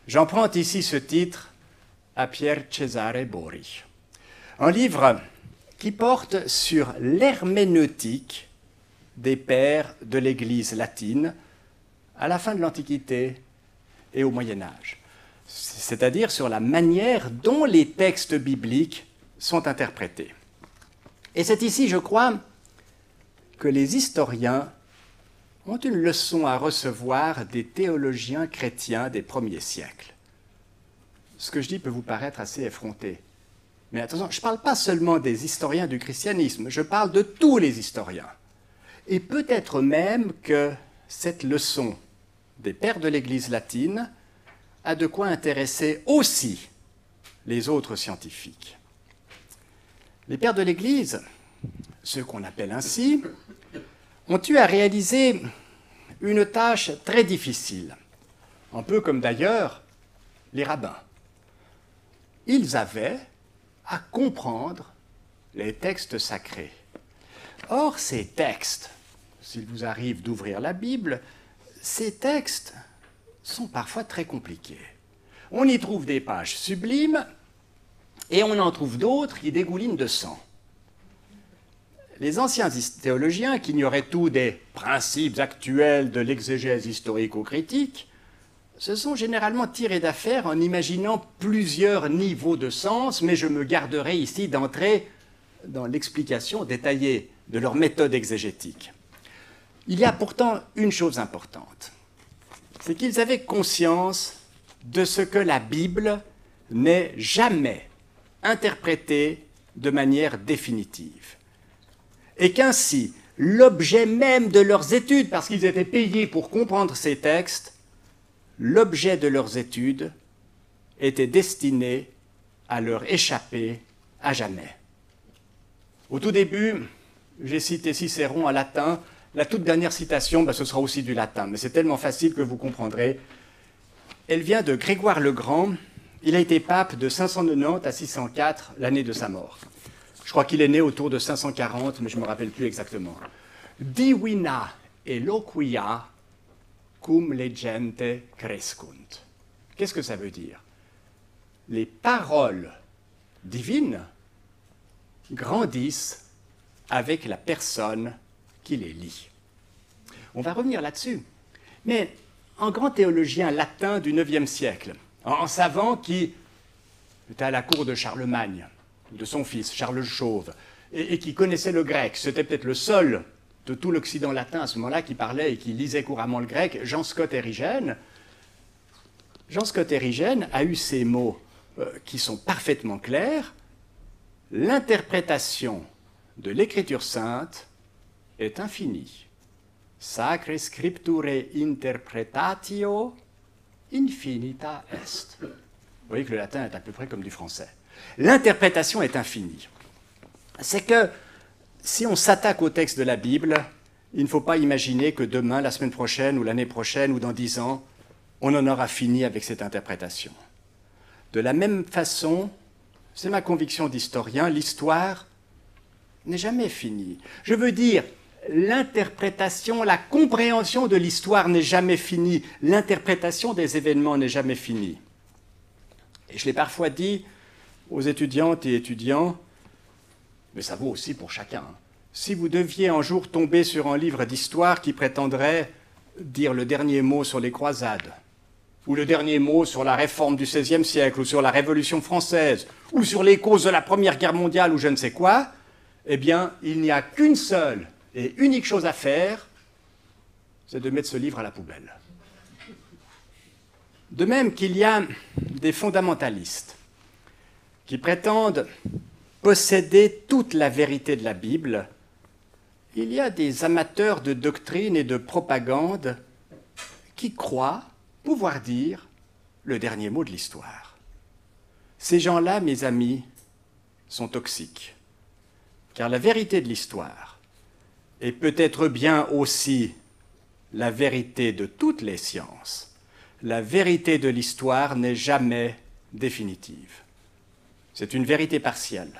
J'emprunte ici ce titre à Pier Cesare Borri, un livre qui porte sur l'herméneutique des pères de l'Église latine à la fin de l'Antiquité et au Moyen Âge, c'est-à-dire sur la manière dont les textes bibliques sont interprétés. Et c'est ici, je crois, que les historiens ont une leçon à recevoir des théologiens chrétiens des premiers siècles. Ce que je dis peut vous paraître assez effronté. Mais attention, je ne parle pas seulement des historiens du christianisme, je parle de tous les historiens. Et peut-être même que cette leçon des pères de l'Église latine a de quoi intéresser aussi les autres scientifiques. Les pères de l'Église, ceux qu'on appelle ainsi, ont eu à réaliser une tâche très difficile, un peu comme d'ailleurs les rabbins. Ils avaient à comprendre les textes sacrés. Or, ces textes, s'il vous arrive d'ouvrir la Bible, ces textes sont parfois très compliqués. On y trouve des pages sublimes et on en trouve d'autres qui dégoulinent de sang. Les anciens théologiens, qui ignoraient tout des principes actuels de l'exégèse historico-critique, se sont généralement tirés d'affaire en imaginant plusieurs niveaux de sens, mais je me garderai ici d'entrer dans l'explication détaillée de leur méthode exégétique. Il y a pourtant une chose importante, c'est qu'ils avaient conscience de ce que la Bible n'est jamais interprétée de manière définitive. Et qu'ainsi, l'objet même de leurs études, parce qu'ils étaient payés pour comprendre ces textes, l'objet de leurs études était destiné à leur échapper à jamais. Au tout début, j'ai cité Cicéron en latin. La toute dernière citation, ce sera aussi du latin, mais c'est tellement facile que vous comprendrez. Elle vient de Grégoire le Grand. Il a été pape de 590 à 604, l'année de sa mort. Je crois qu'il est né autour de 540, mais je ne me rappelle plus exactement. Divina eloquia cum legente crescunt. Qu'est-ce que ça veut dire? Les paroles divines grandissent avec la personne qui les lit. On va revenir là-dessus. Mais un grand théologien latin du IXe siècle, un savant qui était à la cour de Charlemagne, de son fils, Charles le Chauve, et qui connaissait le grec, c'était peut-être le seul de tout l'Occident latin à ce moment-là qui parlait et qui lisait couramment le grec, Jean Scott Érigène. Jean Scott Érigène a eu ces mots qui sont parfaitement clairs. L'interprétation de l'Écriture sainte est infinie. Sacre scripturae interpretatio infinita est. voyez que le latin est à peu près comme du français. L'interprétation est infinie. C'est que si on s'attaque au texte de la Bible, il ne faut pas imaginer que demain, la semaine prochaine, ou l'année prochaine, ou dans 10 ans, on en aura fini avec cette interprétation. De la même façon, c'est ma conviction d'historien, l'histoire n'est jamais finie. Je veux dire, l'interprétation, la compréhension de l'histoire n'est jamais finie. L'interprétation des événements n'est jamais finie. Et je l'ai parfois dit aux étudiantes et étudiants, mais ça vaut aussi pour chacun. Si vous deviez un jour tomber sur un livre d'histoire qui prétendrait dire le dernier mot sur les croisades, ou le dernier mot sur la réforme du XVIe siècle, ou sur la Révolution française, ou sur les causes de la Première Guerre mondiale, ou je ne sais quoi, eh bien, il n'y a qu'une seule et unique chose à faire, c'est de mettre ce livre à la poubelle. De même qu'il y a des fondamentalistes qui prétendent posséder toute la vérité de la Bible, il y a des amateurs de doctrine et de propagande qui croient pouvoir dire le dernier mot de l'histoire. Ces gens-là, mes amis, sont toxiques, car la vérité de l'histoire est peut-être bien aussi la vérité de toutes les sciences. La vérité de l'histoire n'est jamais définitive. C'est une vérité partielle.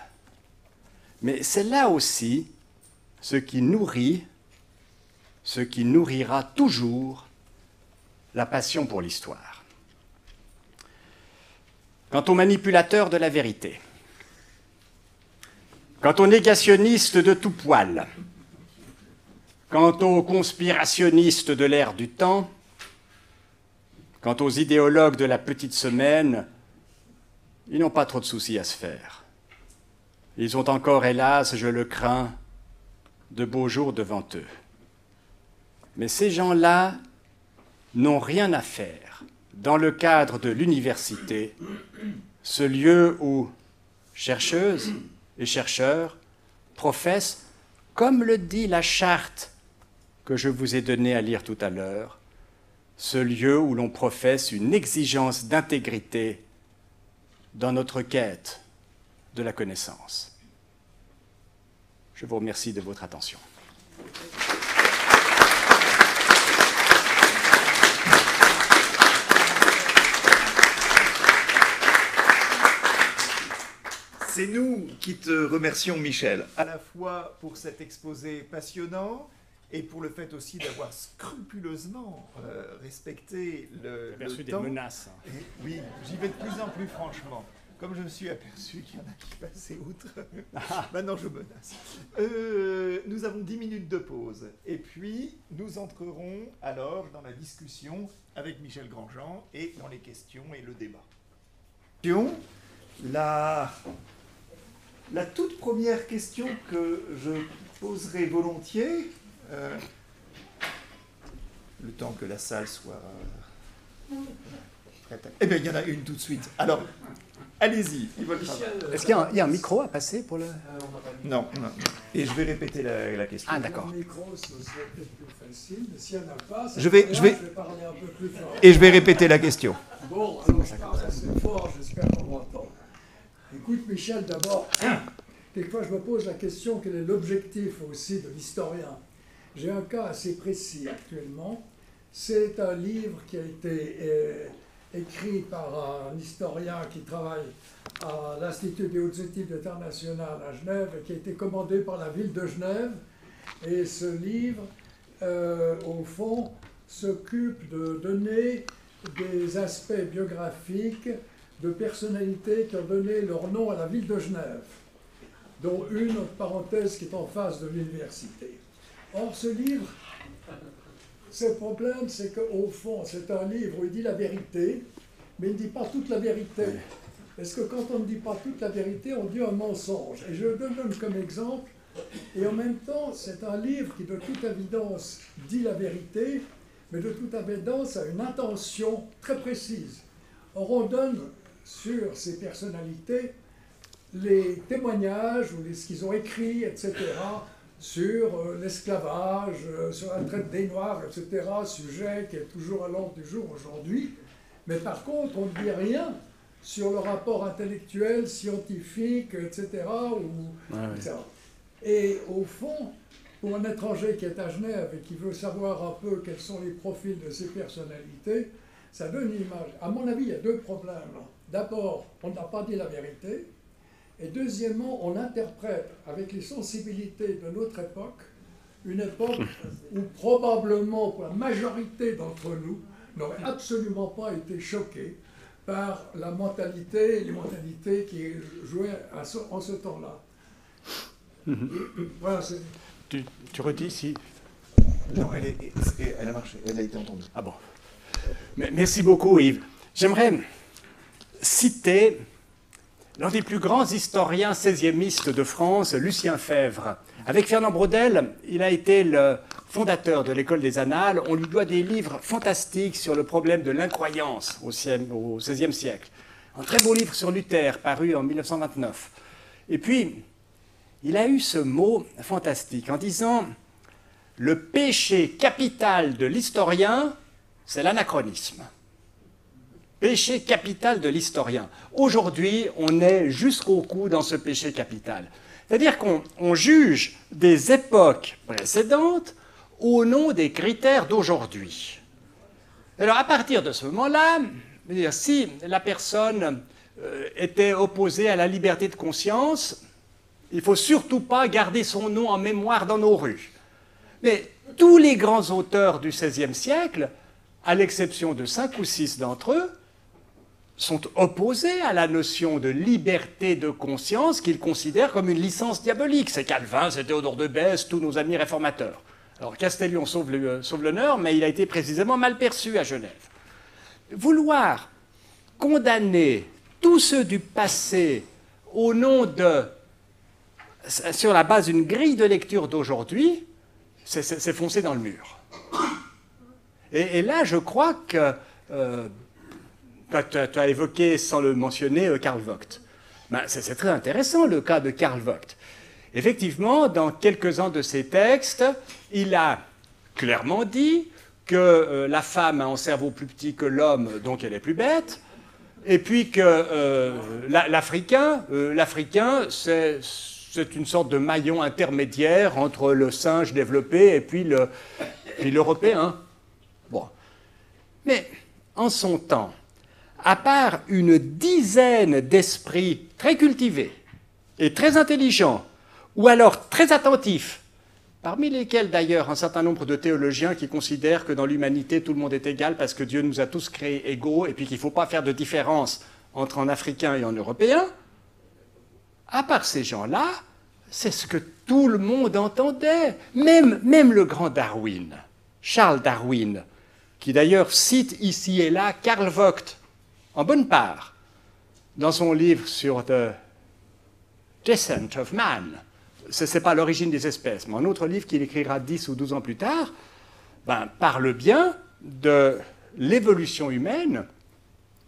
Mais c'est là aussi ce qui nourrit, ce qui nourrira toujours la passion pour l'histoire. Quant aux manipulateurs de la vérité, quant aux négationnistes de tout poil, quant aux conspirationnistes de l'ère du temps, quant aux idéologues de la petite semaine, ils n'ont pas trop de soucis à se faire. Ils ont encore, hélas, je le crains, de beaux jours devant eux. Mais ces gens-là n'ont rien à faire dans le cadre de l'université, ce lieu où chercheuses et chercheurs professent, comme le dit la charte que je vous ai donnée à lire tout à l'heure, ce lieu où l'on professe une exigence d'intégrité dans notre quête de la connaissance. Je vous remercie de votre attention. C'est nous qui te remercions, Michel, à la fois pour cet exposé passionnant et pour le fait aussi d'avoir scrupuleusement respecté le temps. Des menaces. Et, oui, j'y vais de plus en plus franchement. Comme je me suis aperçu qu'il y en a qui passaient outre, maintenant je menace. Nous avons 10 minutes de pause. Et puis, nous entrerons alors dans la discussion avec Michel Grandjean et dans les questions et le débat. La toute première question que je poserai volontiers, le temps que la salle soit prête. Eh bien, il y en a une tout de suite. Alors, allez-y. Est-ce qu'il y a un micro à passer pour le... Non. Et je vais répéter la question. Ah, d'accord. Le micro, ce serait peut-être plus facile, mais s'il n'y en a pas, Je vais parler un peu plus fort. Et je vais répéter la question. Bon, alors je parle assez fort, j'espère qu'on m'entend. Écoute, Michel, d'abord, quelquefois je me pose la question, quel est l'objectif aussi de l'historien? J'ai un cas assez précis actuellement. C'est un livre qui a été écrit par un historien qui travaille à l'Institut des hautes études internationales à Genève et qui a été commandé par la ville de Genève. Et ce livre, au fond, s'occupe de donner des aspects biographiques de personnalités qui ont donné leur nom à la ville de Genève, dont une, entre parenthèses, qui est en face de l'université. Or, ce livre, ce problème, c'est qu'au fond, c'est un livre où il dit la vérité, mais il ne dit pas toute la vérité. Parce que quand on ne dit pas toute la vérité, on dit un mensonge. Et je le donne comme exemple, et en même temps, c'est un livre qui, de toute évidence, dit la vérité, mais de toute évidence a une intention très précise. Or, on donne sur ces personnalités les témoignages ou ce qu'ils ont écrit, etc., sur l'esclavage, sur la traite des Noirs, etc., sujet qui est toujours à l'ordre du jour aujourd'hui. Mais par contre, on ne dit rien sur le rapport intellectuel, scientifique, etc. Etc. Et au fond, pour un étranger qui est à Genève et qui veut savoir un peu quels sont les profils de ces personnalités, ça donne une image. À mon avis, il y a deux problèmes. D'abord, on n'a pas dit la vérité. Et deuxièmement, on interprète avec les sensibilités de notre époque, une époque où probablement, pour la majorité d'entre nous, n'aurait absolument pas été choqués par la mentalité, les mentalités qui jouaient en ce temps-là. Voilà, tu redis si... Non, elle a marché, elle a été entendue. Ah bon. Merci beaucoup, Yves. J'aimerais citer l'un des plus grands historiens 16e de France, Lucien Febvre. Avec Fernand Braudel, il a été le fondateur de l'École des Annales. On lui doit des livres fantastiques sur le problème de l'incroyance au XVIe siècle. Un très beau livre sur Luther, paru en 1929. Et puis, il a eu ce mot fantastique en disant « Le péché capital de l'historien, c'est l'anachronisme. » Péché capital de l'historien. Aujourd'hui, on est jusqu'au cou dans ce péché capital. C'est-à-dire qu'on juge des époques précédentes au nom des critères d'aujourd'hui. Alors, à partir de ce moment-là, si la personne était opposée à la liberté de conscience, il ne faut surtout pas garder son nom en mémoire dans nos rues. Mais tous les grands auteurs du XVIe siècle, à l'exception de 5 ou 6 d'entre eux, sont opposés à la notion de liberté de conscience qu'ils considèrent comme une licence diabolique. C'est Calvin, c'est Théodore de Bèze, tous nos amis réformateurs. Alors Castellion sauve l'honneur, mais il a été précisément mal perçu à Genève. Vouloir condamner tous ceux du passé au nom de... sur la base d'une grille de lecture d'aujourd'hui, c'est foncer dans le mur. Et là, je crois que... tu as évoqué, sans le mentionner, Karl Vogt. Ben, c'est très intéressant, le cas de Karl Vogt. Effectivement, dans quelques-uns de ses textes, il a clairement dit que la femme a un cerveau plus petit que l'homme, donc elle est plus bête, et puis que l'Africain, c'est une sorte de maillon intermédiaire entre le singe développé et puis l'Européen. Bon. Mais, en son temps, à part une dizaine d'esprits très cultivés et très intelligents, ou alors très attentifs, parmi lesquels d'ailleurs un certain nombre de théologiens qui considèrent que dans l'humanité tout le monde est égal parce que Dieu nous a tous créés égaux et puis qu'il ne faut pas faire de différence entre un Africain et un Européen, à part ces gens-là, c'est ce que tout le monde entendait, même le grand Darwin, Charles Darwin, qui d'ailleurs cite ici et là Karl Vogt, en bonne part, dans son livre sur The Descent of Man. Ce n'est pas l'origine des espèces, mais un autre livre qu'il écrira 10 ou 12 ans plus tard, parle bien de l'évolution humaine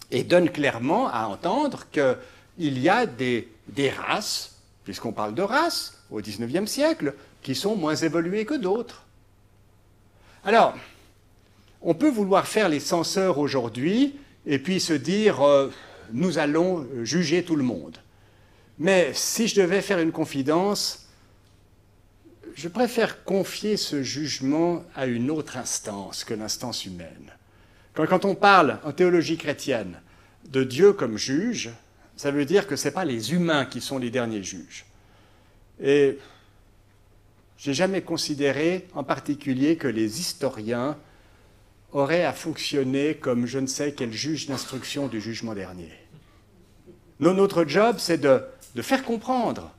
et donne clairement à entendre qu'il y a des races, puisqu'on parle de races au XIXe siècle, qui sont moins évoluées que d'autres. Alors, on peut vouloir faire les censeurs aujourd'hui et puis se dire nous allons juger tout le monde. Mais si je devais faire une confidence, je préfère confier ce jugement à une autre instance que l'instance humaine. Quand on parle en théologie chrétienne de Dieu comme juge, ça veut dire que ce n'est pas les humains qui sont les derniers juges. Et je n'ai jamais considéré en particulier que les historiens auraient à fonctionner comme je ne sais quel juge d'instruction du jugement dernier. Notre job, c'est de faire comprendre.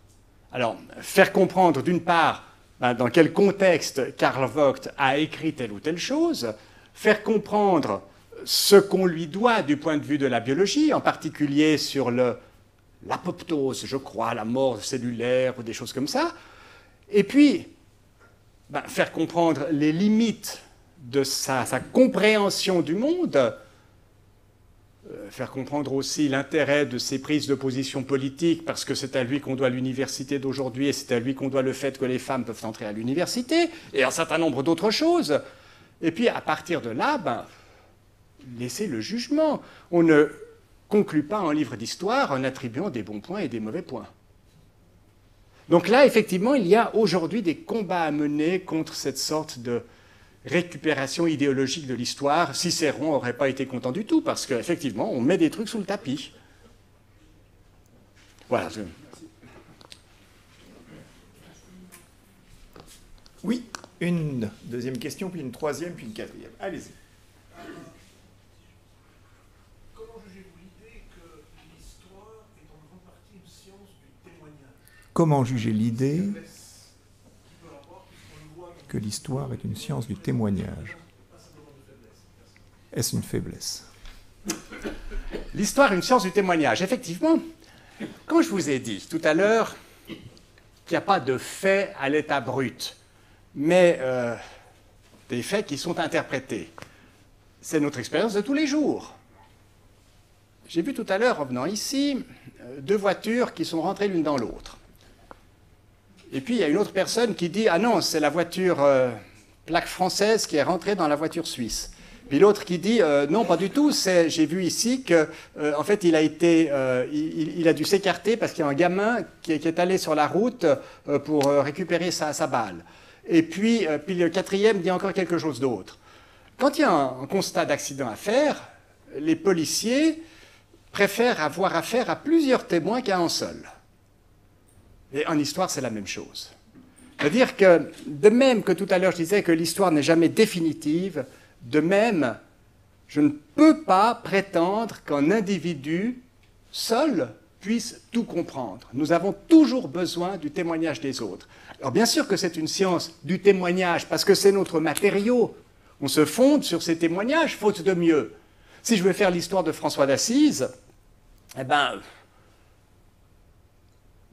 Alors, faire comprendre d'une part dans quel contexte Karl Vogt a écrit telle ou telle chose, faire comprendre ce qu'on lui doit du point de vue de la biologie, en particulier sur l'apoptose, je crois, la mort cellulaire ou des choses comme ça, et puis faire comprendre les limites de sa compréhension du monde, faire comprendre aussi l'intérêt de ses prises de position politiques, parce que c'est à lui qu'on doit l'université d'aujourd'hui et c'est à lui qu'on doit le fait que les femmes peuvent entrer à l'université, et un certain nombre d'autres choses. Et puis à partir de là, laisser le jugement. On ne conclut pas un livre d'histoire en attribuant des bons points et des mauvais points. Donc là, effectivement, il y a aujourd'hui des combats à mener contre cette sorte de récupération idéologique de l'histoire. Cicéron n'aurait pas été content du tout, parce qu'effectivement, on met des trucs sous le tapis. Voilà. Oui, une deuxième question, puis une troisième, puis une quatrième. Allez-y. Comment jugez-vous l'idée que l'histoire est en grande partie une science du témoignage? Comment juger l'idée Faiblesse qui peut avoir, puisqu'on le voit dans que l'histoire est une science du témoignage? pas simplement de faiblesse. Est-ce une faiblesse? L'histoire est une science du témoignage. Effectivement, quand je vous ai dit tout à l'heure qu'il n'y a pas de faits à l'état brut, mais des faits qui sont interprétés, c'est notre expérience de tous les jours. J'ai vu tout à l'heure, en venant ici, deux voitures qui sont rentrées l'une dans l'autre. Et puis, il y a une autre personne qui dit « Ah non, c'est la voiture plaque française qui est rentrée dans la voiture suisse ». Puis l'autre qui dit non, pas du tout. J'ai vu ici que, en fait, il a dû s'écarter parce qu'il y a un gamin qui est allé sur la route pour récupérer sa balle. Et puis le quatrième dit encore quelque chose d'autre. Quand il y a un constat d'accident à faire, les policiers préfèrent avoir affaire à plusieurs témoins qu'à un seul. Et en histoire, c'est la même chose. C'est-à-dire que, de même que tout à l'heure je disais que l'histoire n'est jamais définitive, de même, je ne peux pas prétendre qu'un individu seul puisse tout comprendre. Nous avons toujours besoin du témoignage des autres. Alors bien sûr que c'est une science du témoignage, parce que c'est notre matériau. On se fonde sur ces témoignages, faute de mieux. Si je veux faire l'histoire de François d'Assise, eh ben,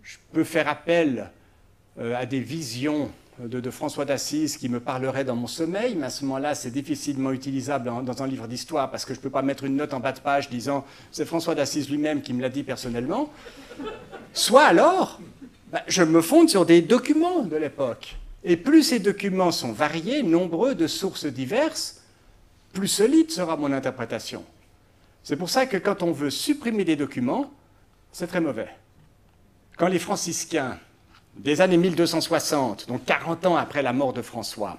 je peux faire appel à des visions de François d'Assise qui me parlerait dans mon sommeil, mais à ce moment-là, c'est difficilement utilisable dans un livre d'histoire parce que je ne peux pas mettre une note en bas de page disant « c'est François d'Assise lui-même qui me l'a dit personnellement ». Soit alors, je me fonde sur des documents de l'époque. Et plus ces documents sont variés, nombreux, de sources diverses, plus solide sera mon interprétation. C'est pour ça que quand on veut supprimer des documents, c'est très mauvais. Quand les franciscains des années 1260, donc 40 ans après la mort de François,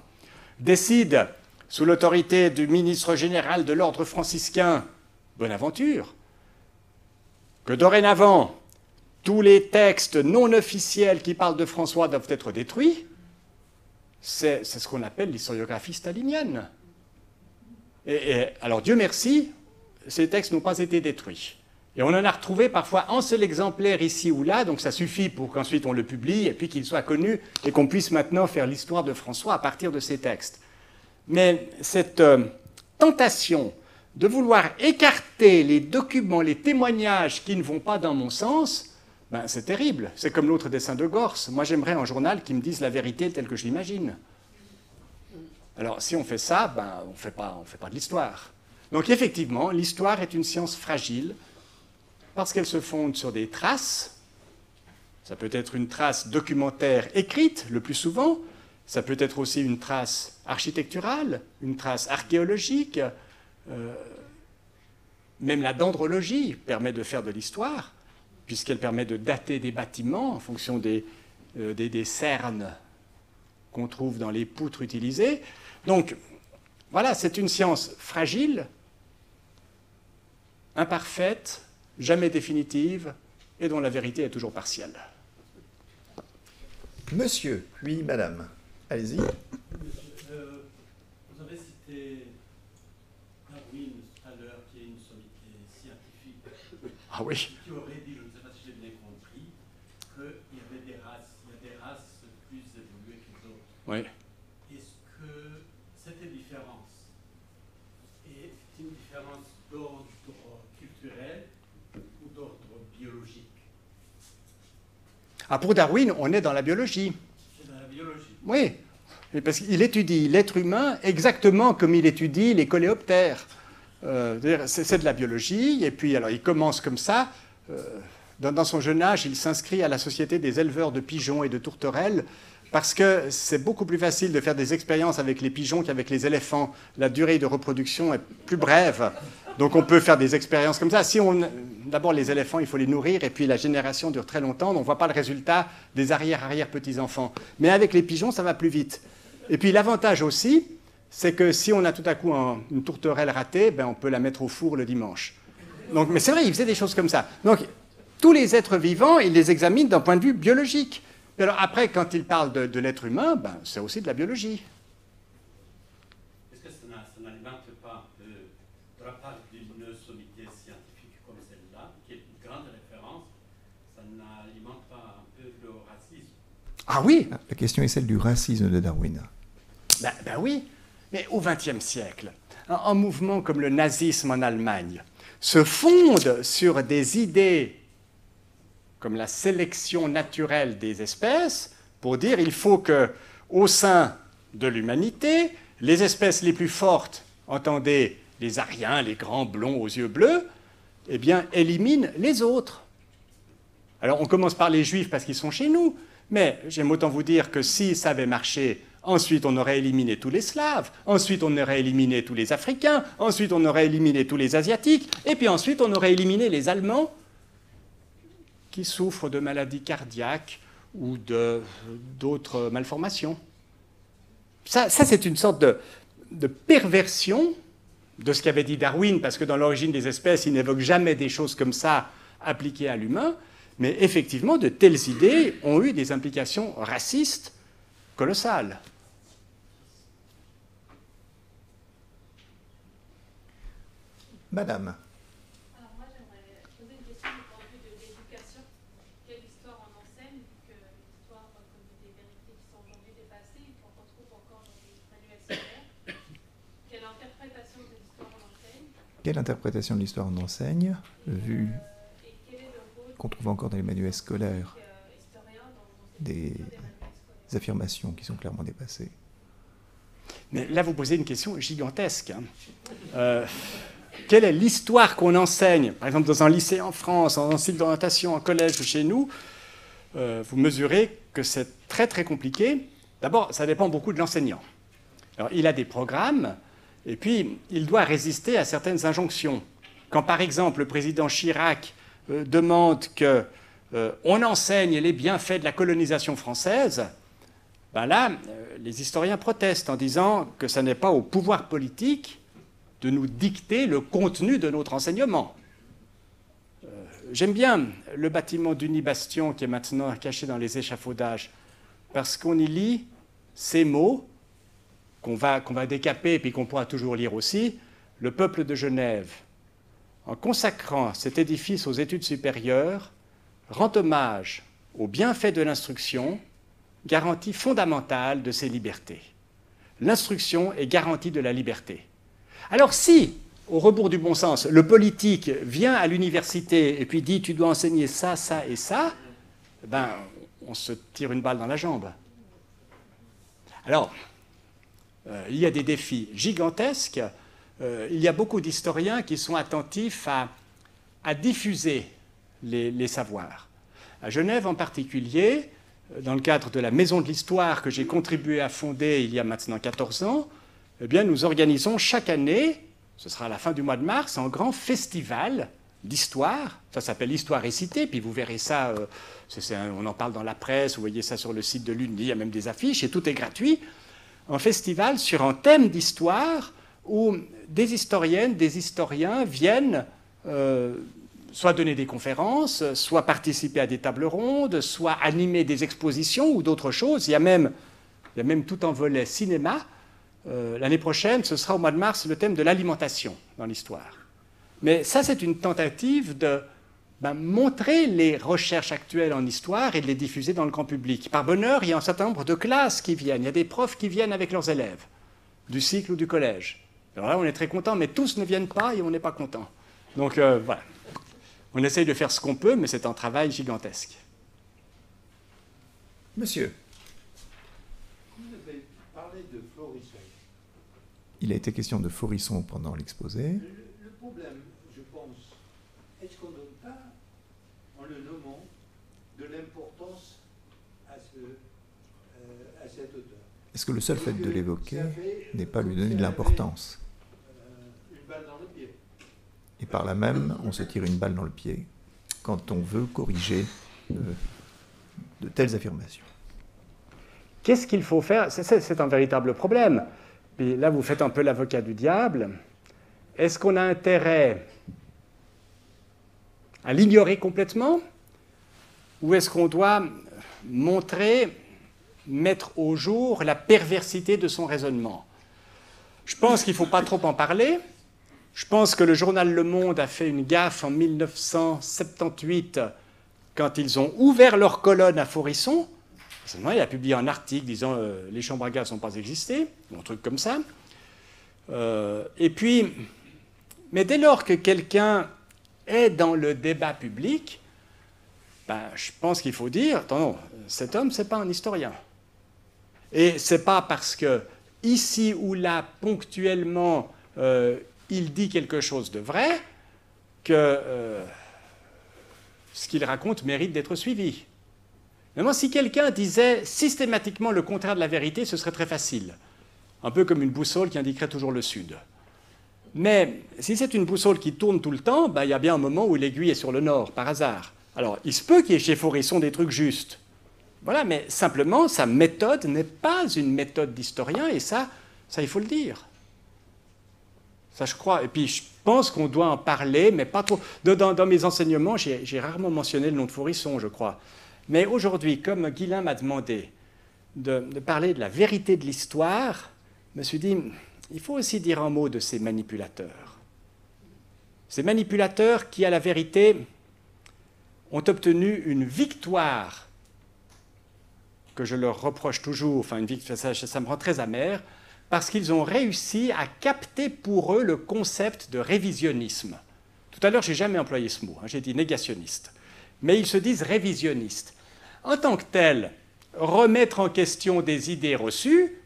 décide, sous l'autorité du ministre général de l'ordre franciscain, Bonaventure, que dorénavant, tous les textes non officiels qui parlent de François doivent être détruits, c'est ce qu'on appelle l'historiographie stalinienne. Et alors, Dieu merci, ces textes n'ont pas été détruits. Et on en a retrouvé parfois un seul exemplaire ici ou là, donc ça suffit pour qu'ensuite on le publie et puis qu'il soit connu et qu'on puisse maintenant faire l'histoire de François à partir de ces textes. Mais cette tentation de vouloir écarter les documents, les témoignages qui ne vont pas dans mon sens, c'est terrible. C'est comme l'autre dessin de Gorce. Moi, j'aimerais un journal qui me dise la vérité telle que je l'imagine. Alors, si on fait ça, on fait pas de l'histoire. Donc, effectivement, l'histoire est une science fragile, parce qu'elle se fonde sur des traces. Ça peut être une trace documentaire écrite, le plus souvent. Ça peut être aussi une trace architecturale, une trace archéologique. Même la dendrologie permet de faire de l'histoire, puisqu'elle permet de dater des bâtiments en fonction des cernes qu'on trouve dans les poutres utilisées. Donc, voilà, c'est une science fragile, imparfaite, jamais définitive, et dont la vérité est toujours partielle. Monsieur, puis madame. Allez-y. Vous avez cité Darwin tout à l'heure, qui est une sommité scientifique, Ah oui. qui aurait dit, je ne sais pas si j'ai bien compris, qu'il y avait des races, il y a des races plus évoluées que d'autres. Oui. Est-ce que cette différence est une différence d'ordre culturel ou d'ordre biologique? Ah, pour Darwin, on est dans la biologie. C'est dans la biologie. Oui, parce qu'il étudie l'être humain exactement comme il étudie les coléoptères. C'est de la biologie, et puis alors il commence comme ça, dans son jeune âge, il s'inscrit à la Société des éleveurs de pigeons et de tourterelles, parce que c'est beaucoup plus facile de faire des expériences avec les pigeons qu'avec les éléphants. La durée de reproduction est plus brève, donc on peut faire des expériences comme ça. D'abord, les éléphants, il faut les nourrir, et puis la génération dure très longtemps, donc on ne voit pas le résultat des arrière-petits-enfants. Mais avec les pigeons, ça va plus vite. Et puis l'avantage aussi, c'est que si on a tout à coup une tourterelle ratée, on peut la mettre au four le dimanche. Donc, mais c'est vrai, il faisait des choses comme ça. Donc, tous les êtres vivants, il les examine d'un point de vue biologique. Et alors après, quand il parle de l'être humain, c'est aussi de la biologie. Est-ce que ça n'alimente pas, de la part d'une sommité scientifique comme celle-là, qui est une grande référence, ça n'alimente pas un peu le racisme? Ah oui. La question est celle du racisme de Darwin. Ben oui, mais au XXe siècle, un mouvement comme le nazisme en Allemagne se fonde sur des idées comme la sélection naturelle des espèces, pour dire qu'il faut qu'au sein de l'humanité, les espèces les plus fortes, entendez les Aryens, les grands blonds aux yeux bleus, eh bien, éliminent les autres. Alors, on commence par les Juifs parce qu'ils sont chez nous, mais j'aime autant vous dire que si ça avait marché, ensuite on aurait éliminé tous les Slaves, ensuite on aurait éliminé tous les Africains, ensuite on aurait éliminé tous les Asiatiques, et puis ensuite on aurait éliminé les Allemands, qui souffrent de maladies cardiaques ou d'autres malformations. Ça c'est une sorte de perversion de ce qu'avait dit Darwin, parce que dans l'origine des espèces, il n'évoque jamais des choses comme ça appliquées à l'humain, mais effectivement, de telles idées ont eu des implications racistes colossales. Madame. Quelle interprétation de l'histoire on enseigne, vu qu'on trouve encore dans les manuels scolaires des affirmations qui sont clairement dépassées? Mais là, vous posez une question gigantesque. Quelle est l'histoire qu'on enseigne, par exemple dans un lycée en France, en cycle d'orientation, en collège ou chez nous? Vous mesurez que c'est très très compliqué. D'abord, ça dépend beaucoup de l'enseignant. Alors, il a des programmes, et puis il doit résister à certaines injonctions. Quand, par exemple, le président Chirac demande qu'on enseigne les bienfaits de la colonisation française, là, les historiens protestent en disant que ce n'est pas au pouvoir politique de nous dicter le contenu de notre enseignement. J'aime bien le bâtiment d'Unibastion qui est maintenant caché dans les échafaudages, parce qu'on y lit ces mots qu'on va décaper et puis qu'on pourra toujours lire aussi. Le peuple de Genève, en consacrant cet édifice aux études supérieures, rend hommage aux bienfaits de l'instruction, garantie fondamentale de ses libertés. L'instruction est garantie de la liberté. Alors si, au rebours du bon sens, le politique vient à l'université et puis dit « tu dois enseigner ça, ça et ça », on se tire une balle dans la jambe. Alors, il y a des défis gigantesques. Il y a beaucoup d'historiens qui sont attentifs à diffuser les savoirs. À Genève en particulier, dans le cadre de la Maison de l'Histoire que j'ai contribué à fonder il y a maintenant 14 ans, eh bien, nous organisons chaque année, ce sera à la fin du mois de mars, un grand festival d'histoire. Ça s'appelle Histoire récitée, puis vous verrez ça, on en parle dans la presse, vous voyez ça sur le site de l'UNI, il y a même des affiches, et tout est gratuit. Un festival sur un thème d'histoire où des historiennes, des historiens viennent soit donner des conférences, soit participer à des tables rondes, soit animer des expositions ou d'autres choses. Il y a même tout un volet cinéma. L'année prochaine, ce sera au mois de mars, le thème de l'alimentation dans l'histoire. Mais ça, c'est une tentative de montrer les recherches actuelles en histoire et de les diffuser dans le grand public. Par bonheur, il y a un certain nombre de classes qui viennent. Il y a des profs qui viennent avec leurs élèves, du cycle ou du collège. Alors là, on est très content, mais tous ne viennent pas et on n'est pas content. Donc voilà. On essaye de faire ce qu'on peut, mais c'est un travail gigantesque. Monsieur. Vous avez parlé de Florisson. Il a été question de Florisson pendant l'exposé. Le problème, je pense, est-ce qu'on ne donne pas un le nommons de l'importance à cet auteur. Est-ce que le seul fait de l'évoquer Ça fait, n'est pas lui comme donner si de on l'importance? avait, une balle dans le pied. Et par là même, on se tire une balle dans le pied quand on veut corriger de telles affirmations. Qu'est-ce qu'il faut faire? C'est un véritable problème. Puis là, vous faites un peu l'avocat du diable. Est-ce qu'on a intérêt à l'ignorer complètement? Ou est-ce qu'on doit mettre au jour la perversité de son raisonnement? Je pense qu'il ne faut pas trop en parler. Je pense que le journal Le Monde a fait une gaffe en 1978 quand ils ont ouvert leur colonne à Faurisson. Il a publié un article disant les chambres à gaz n'ont pas existé, ou un truc comme ça. Et puis, mais dès lors que quelqu'un est dans le débat public, ben, je pense qu'il faut dire, attends, cet homme, ce n'est pas un historien. Et ce n'est pas parce que ici ou là, ponctuellement, il dit quelque chose de vrai que ce qu'il raconte mérite d'être suivi. Maintenant, si quelqu'un disait systématiquement le contraire de la vérité, ce serait très facile. Un peu comme une boussole qui indiquerait toujours le sud. Mais si c'est une boussole qui tourne tout le temps, ben, il y a bien un moment où l'aiguille est sur le nord, par hasard. Alors, il se peut qu'il y ait chez Faurisson des trucs justes. Voilà, mais simplement, sa méthode n'est pas une méthode d'historien, et ça, il faut le dire. Ça, je crois. Et puis, je pense qu'on doit en parler, mais pas trop. Dans mes enseignements, j'ai rarement mentionné le nom de Faurisson, je crois. Mais aujourd'hui, comme Guilain m'a demandé de parler de la vérité de l'histoire, je me suis dit, il faut aussi dire un mot de ces manipulateurs. Ces manipulateurs qui, à la vérité, ont obtenu une victoire que je leur reproche toujours, enfin une victoire, ça me rend très amer, parce qu'ils ont réussi à capter pour eux le concept de révisionnisme. Tout à l'heure, je n'ai jamais employé ce mot, j'ai dit négationniste. Mais ils se disent révisionnistes. En tant que tel, remettre en question des idées reçues,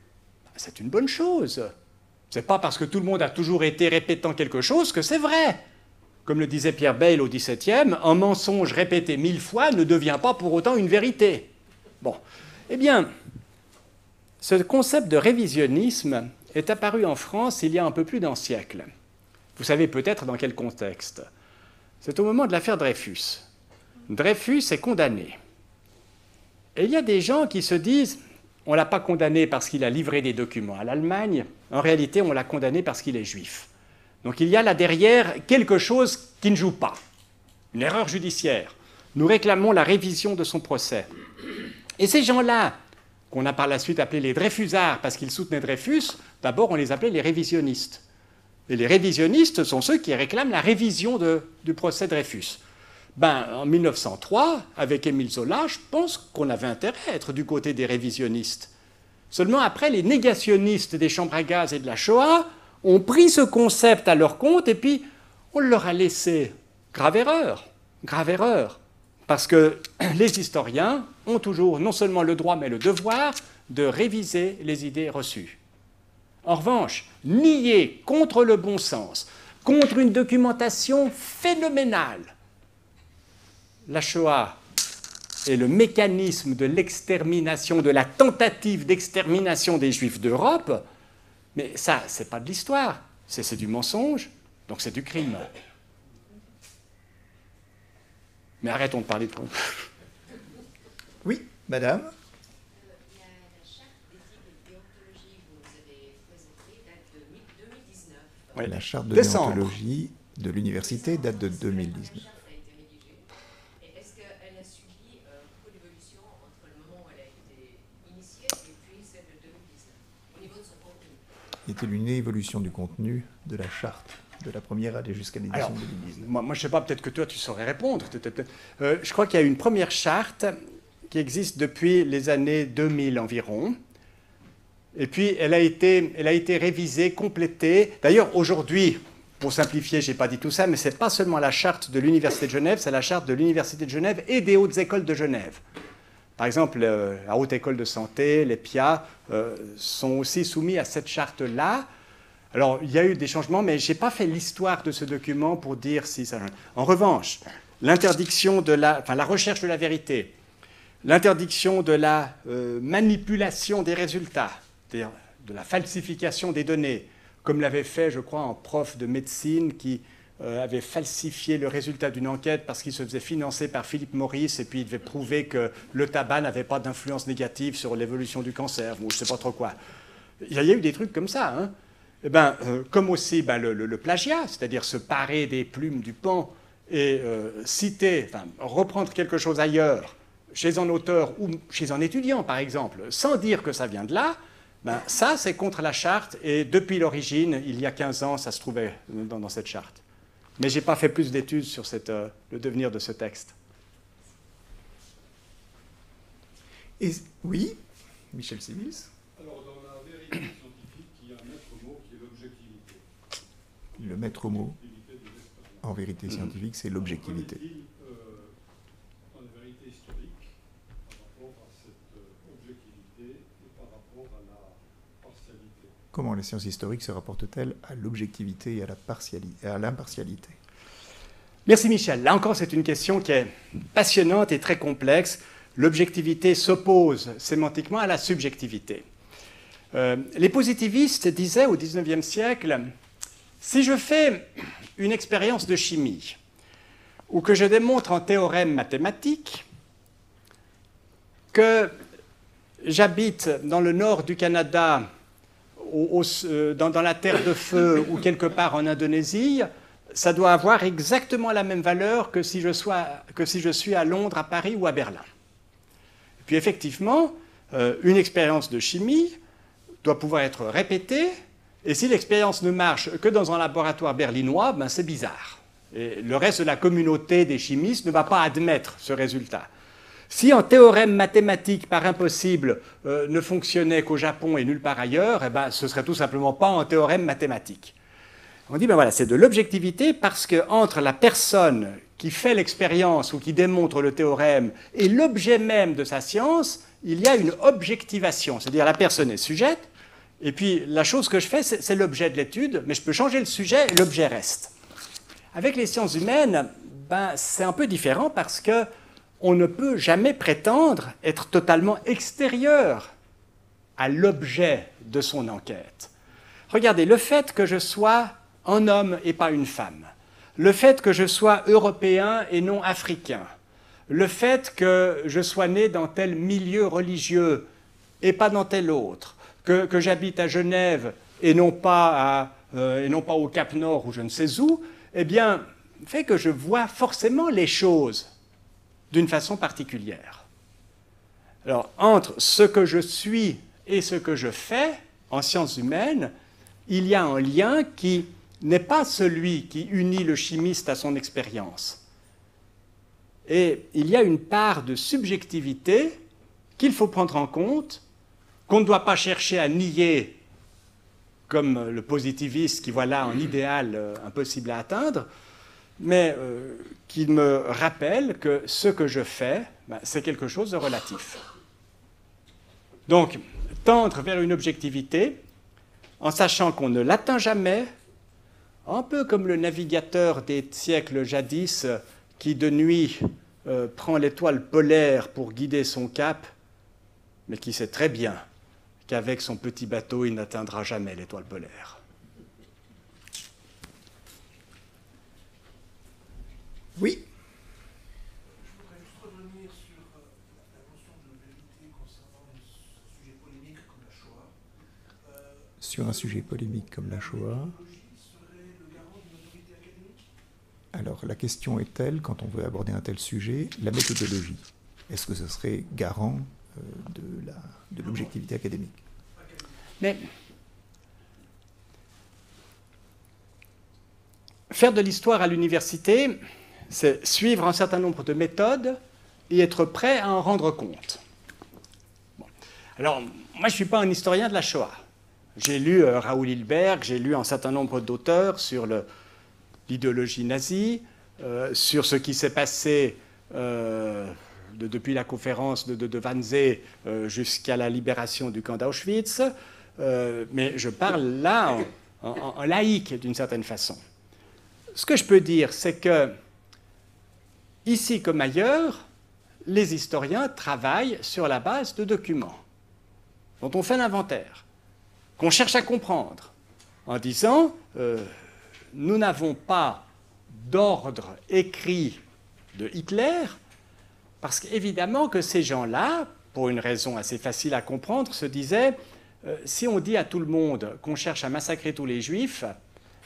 c'est une bonne chose. Ce n'est pas parce que tout le monde a toujours été répétant quelque chose que c'est vrai. Comme le disait Pierre Bayle au XVIIe, un mensonge répété 1000 fois ne devient pas pour autant une vérité. Bon, eh bien, ce concept de révisionnisme est apparu en France il y a un peu plus d'un siècle. Vous savez peut-être dans quel contexte. C'est au moment de l'affaire Dreyfus. Dreyfus est condamné. Et il y a des gens qui se disent, on ne l'a pas condamné parce qu'il a livré des documents à l'Allemagne, en réalité on l'a condamné parce qu'il est juif. Donc il y a là derrière quelque chose qui ne joue pas, une erreur judiciaire. Nous réclamons la révision de son procès. Et ces gens-là, qu'on a par la suite appelés les Dreyfusards parce qu'ils soutenaient Dreyfus, d'abord on les appelait les révisionnistes. Et les révisionnistes sont ceux qui réclament la révision du procès Dreyfus. Ben, en 1903, avec Émile Zola, je pense qu'on avait intérêt à être du côté des révisionnistes. Seulement après, les négationnistes des chambres à gaz et de la Shoah ont pris ce concept à leur compte et puis on leur a laissé. Grave erreur. Parce que les historiens ont toujours non seulement le droit mais le devoir de réviser les idées reçues. En revanche, nier contre le bon sens, contre une documentation phénoménale, la Shoah et le mécanisme de l'extermination, de la tentative d'extermination des Juifs d'Europe, mais ça, c'est pas de l'histoire, c'est du mensonge, donc c'est du crime. Mais arrêtons de parler de... Oui, madame. La charte d'éthique et de déontologie que vous avez présentée date de 2019. Oui. La charte de Décembre. déontologie de l'université date de 2019. La charte a été rédigée. Et est-ce qu'elle a subi beaucoup d'évolution entre le moment où elle a été initiée et puis celle de 2019, au niveau de son contenu? Y a-t-il une évolution du contenu de la charte de la première année jusqu'à l'édition Alors, 2019? moi, je ne sais pas, peut-être que toi, tu saurais répondre. Je crois qu'il y a une première charte qui existe depuis les années 2000 environ. Et puis, elle a été révisée, complétée. D'ailleurs, aujourd'hui, pour simplifier, je n'ai pas dit tout ça, mais ce n'est pas seulement la charte de l'Université de Genève, c'est la charte de l'Université de Genève et des hautes écoles de Genève. Par exemple, la Haute École de Santé, les PIA, sont aussi soumis à cette charte-là. Alors, il y a eu des changements, mais je n'ai pas fait l'histoire de ce document pour dire si ça... En revanche, l'interdiction de la recherche de la vérité, l'interdiction de la manipulation des résultats, c'est-à-dire de la falsification des données, comme l'avait fait, je crois, un prof de médecine qui avait falsifié le résultat d'une enquête parce qu'il se faisait financer par Philip Morris et puis il devait prouver que le tabac n'avait pas d'influence négative sur l'évolution du cancer, ou je ne sais pas trop quoi. Il y a eu des trucs comme ça, hein. Eh ben, comme aussi le plagiat, c'est-à-dire se parer des plumes du pan et citer, reprendre quelque chose ailleurs, chez un auteur ou chez un étudiant, par exemple, sans dire que ça vient de là, ben, ça, c'est contre la charte, et depuis l'origine, il y a 15 ans, ça se trouvait dans cette charte. Mais je n'ai pas fait plus d'études sur le devenir de ce texte. Et, oui, Michel Sibils. Alors, dans la vérité scientifique, il y a un maître mot qui est l'objectivité. Le maître mot, en vérité scientifique, c'est l'objectivité. En vérité historique, par rapport à cette objectivité et par rapport à la partialité. Comment les sciences historiques se rapportent-elles à l'objectivité et à l'impartialité? Merci Michel. Là encore, c'est une question qui est passionnante et très complexe. L'objectivité s'oppose sémantiquement à la subjectivité. Les positivistes disaient au XIXe siècle, si je fais une expérience de chimie ou que je démontre en théorème mathématique que j'habite dans le nord du Canada, dans la terre de feu ou quelque part en Indonésie, ça doit avoir exactement la même valeur que si je suis à Londres, à Paris ou à Berlin. Et puis effectivement, une expérience de chimie doit pouvoir être répétée, et si l'expérience ne marche que dans un laboratoire berlinois, ben c'est bizarre. Et le reste de la communauté des chimistes ne va pas admettre ce résultat. Si un théorème mathématique par impossible ne fonctionnait qu'au Japon et nulle part ailleurs, eh ben, ce serait tout simplement pas un théorème mathématique. On dit, ben voilà, c'est de l'objectivité parce qu'entre la personne qui fait l'expérience ou qui démontre le théorème et l'objet même de sa science, il y a une objectivation, c'est-à-dire la personne est sujette, et puis la chose que je fais, c'est l'objet de l'étude, mais je peux changer le sujet et l'objet reste. Avec les sciences humaines, ben, c'est un peu différent parce qu'on ne peut jamais prétendre être totalement extérieur à l'objet de son enquête. Regardez, le fait que je sois un homme et pas une femme, le fait que je sois européen et non africain, le fait que je sois né dans tel milieu religieux et pas dans tel autre, que j'habite à Genève et non pas au Cap Nord ou je ne sais où, eh bien, fait que je vois forcément les choses d'une façon particulière. Alors, entre ce que je suis et ce que je fais en sciences humaines, il y a un lien qui n'est pas celui qui unit le chimiste à son expérience. Et il y a une part de subjectivité qu'il faut prendre en compte, qu'on ne doit pas chercher à nier comme le positiviste qui voit là un idéal impossible à atteindre, mais qui me rappelle que ce que je fais, ben, c'est quelque chose de relatif. Donc, tendre vers une objectivité, en sachant qu'on ne l'atteint jamais, un peu comme le navigateur des siècles jadis qui de nuit prend l'étoile polaire pour guider son cap, mais qui sait très bien qu'avec son petit bateau, il n'atteindra jamais l'étoile polaire. Oui. Je voudrais juste revenir sur la notion de vérité concernant un sujet polémique comme la Shoah. Sur un sujet polémique comme la Shoah. Serait le garant d'une autorité académique ? Alors la question est telle, quand on veut aborder un tel sujet, la méthodologie. Est-ce que ce serait garant de l'objectivité académique? Mais faire de l'histoire à l'université, c'est suivre un certain nombre de méthodes et être prêt à en rendre compte. Bon. Alors, moi, je ne suis pas un historien de la Shoah. J'ai lu Raoul Hilberg, j'ai lu un certain nombre d'auteurs sur l'idéologie nazie, sur ce qui s'est passé depuis la conférence de Wannsee jusqu'à la libération du camp d'Auschwitz, mais je parle là en laïque d'une certaine façon. Ce que je peux dire, c'est que ici comme ailleurs, les historiens travaillent sur la base de documents dont on fait l'inventaire, qu'on cherche à comprendre, en disant nous n'avons pas d'ordre écrit de Hitler, parce qu'évidemment que ces gens-là, pour une raison assez facile à comprendre, se disaient si on dit à tout le monde qu'on cherche à massacrer tous les Juifs,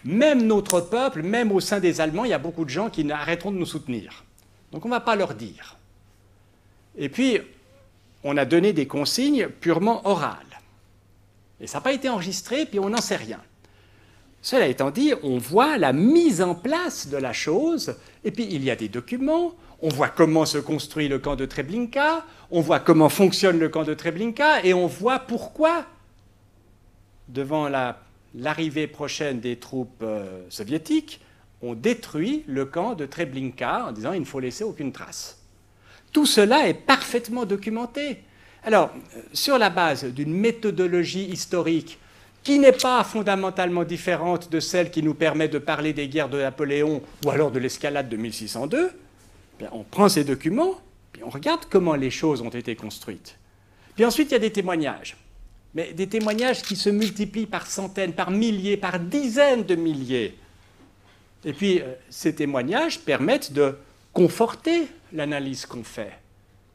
même notre peuple, même au sein des Allemands, il y a beaucoup de gens qui arrêteront de nous soutenir. Donc on ne va pas leur dire. Et puis, on a donné des consignes purement orales. Et ça n'a pas été enregistré, puis on n'en sait rien. Cela étant dit, on voit la mise en place de la chose, et puis il y a des documents, on voit comment se construit le camp de Treblinka, on voit comment fonctionne le camp de Treblinka, et on voit pourquoi, devant l'arrivée prochaine des troupes soviétiques, on détruit le camp de Treblinka en disant il ne faut laisser aucune trace. Tout cela est parfaitement documenté. Alors, sur la base d'une méthodologie historique qui n'est pas fondamentalement différente de celle qui nous permet de parler des guerres de Napoléon ou alors de l'escalade de 1602, bien, on prend ces documents, puis on regarde comment les choses ont été construites. Puis ensuite, il y a des témoignages. Mais des témoignages qui se multiplient par centaines, par milliers, par dizaines de milliers. Et puis, ces témoignages permettent de conforter l'analyse qu'on fait.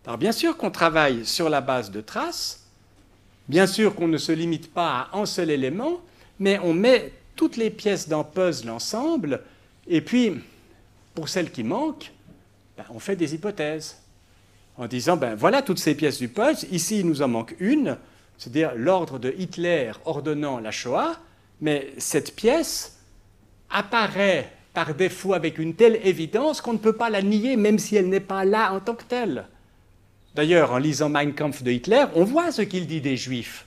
Alors, bien sûr qu'on travaille sur la base de traces, bien sûr qu'on ne se limite pas à un seul élément, mais on met toutes les pièces d'un puzzle ensemble, et puis, pour celles qui manquent, ben, on fait des hypothèses, en disant, ben, voilà toutes ces pièces du puzzle, ici il nous en manque une, c'est-à-dire l'ordre de Hitler ordonnant la Shoah, mais cette pièce apparaît par défaut avec une telle évidence qu'on ne peut pas la nier, même si elle n'est pas là en tant que telle. D'ailleurs, en lisant Mein Kampf de Hitler, on voit ce qu'il dit des Juifs.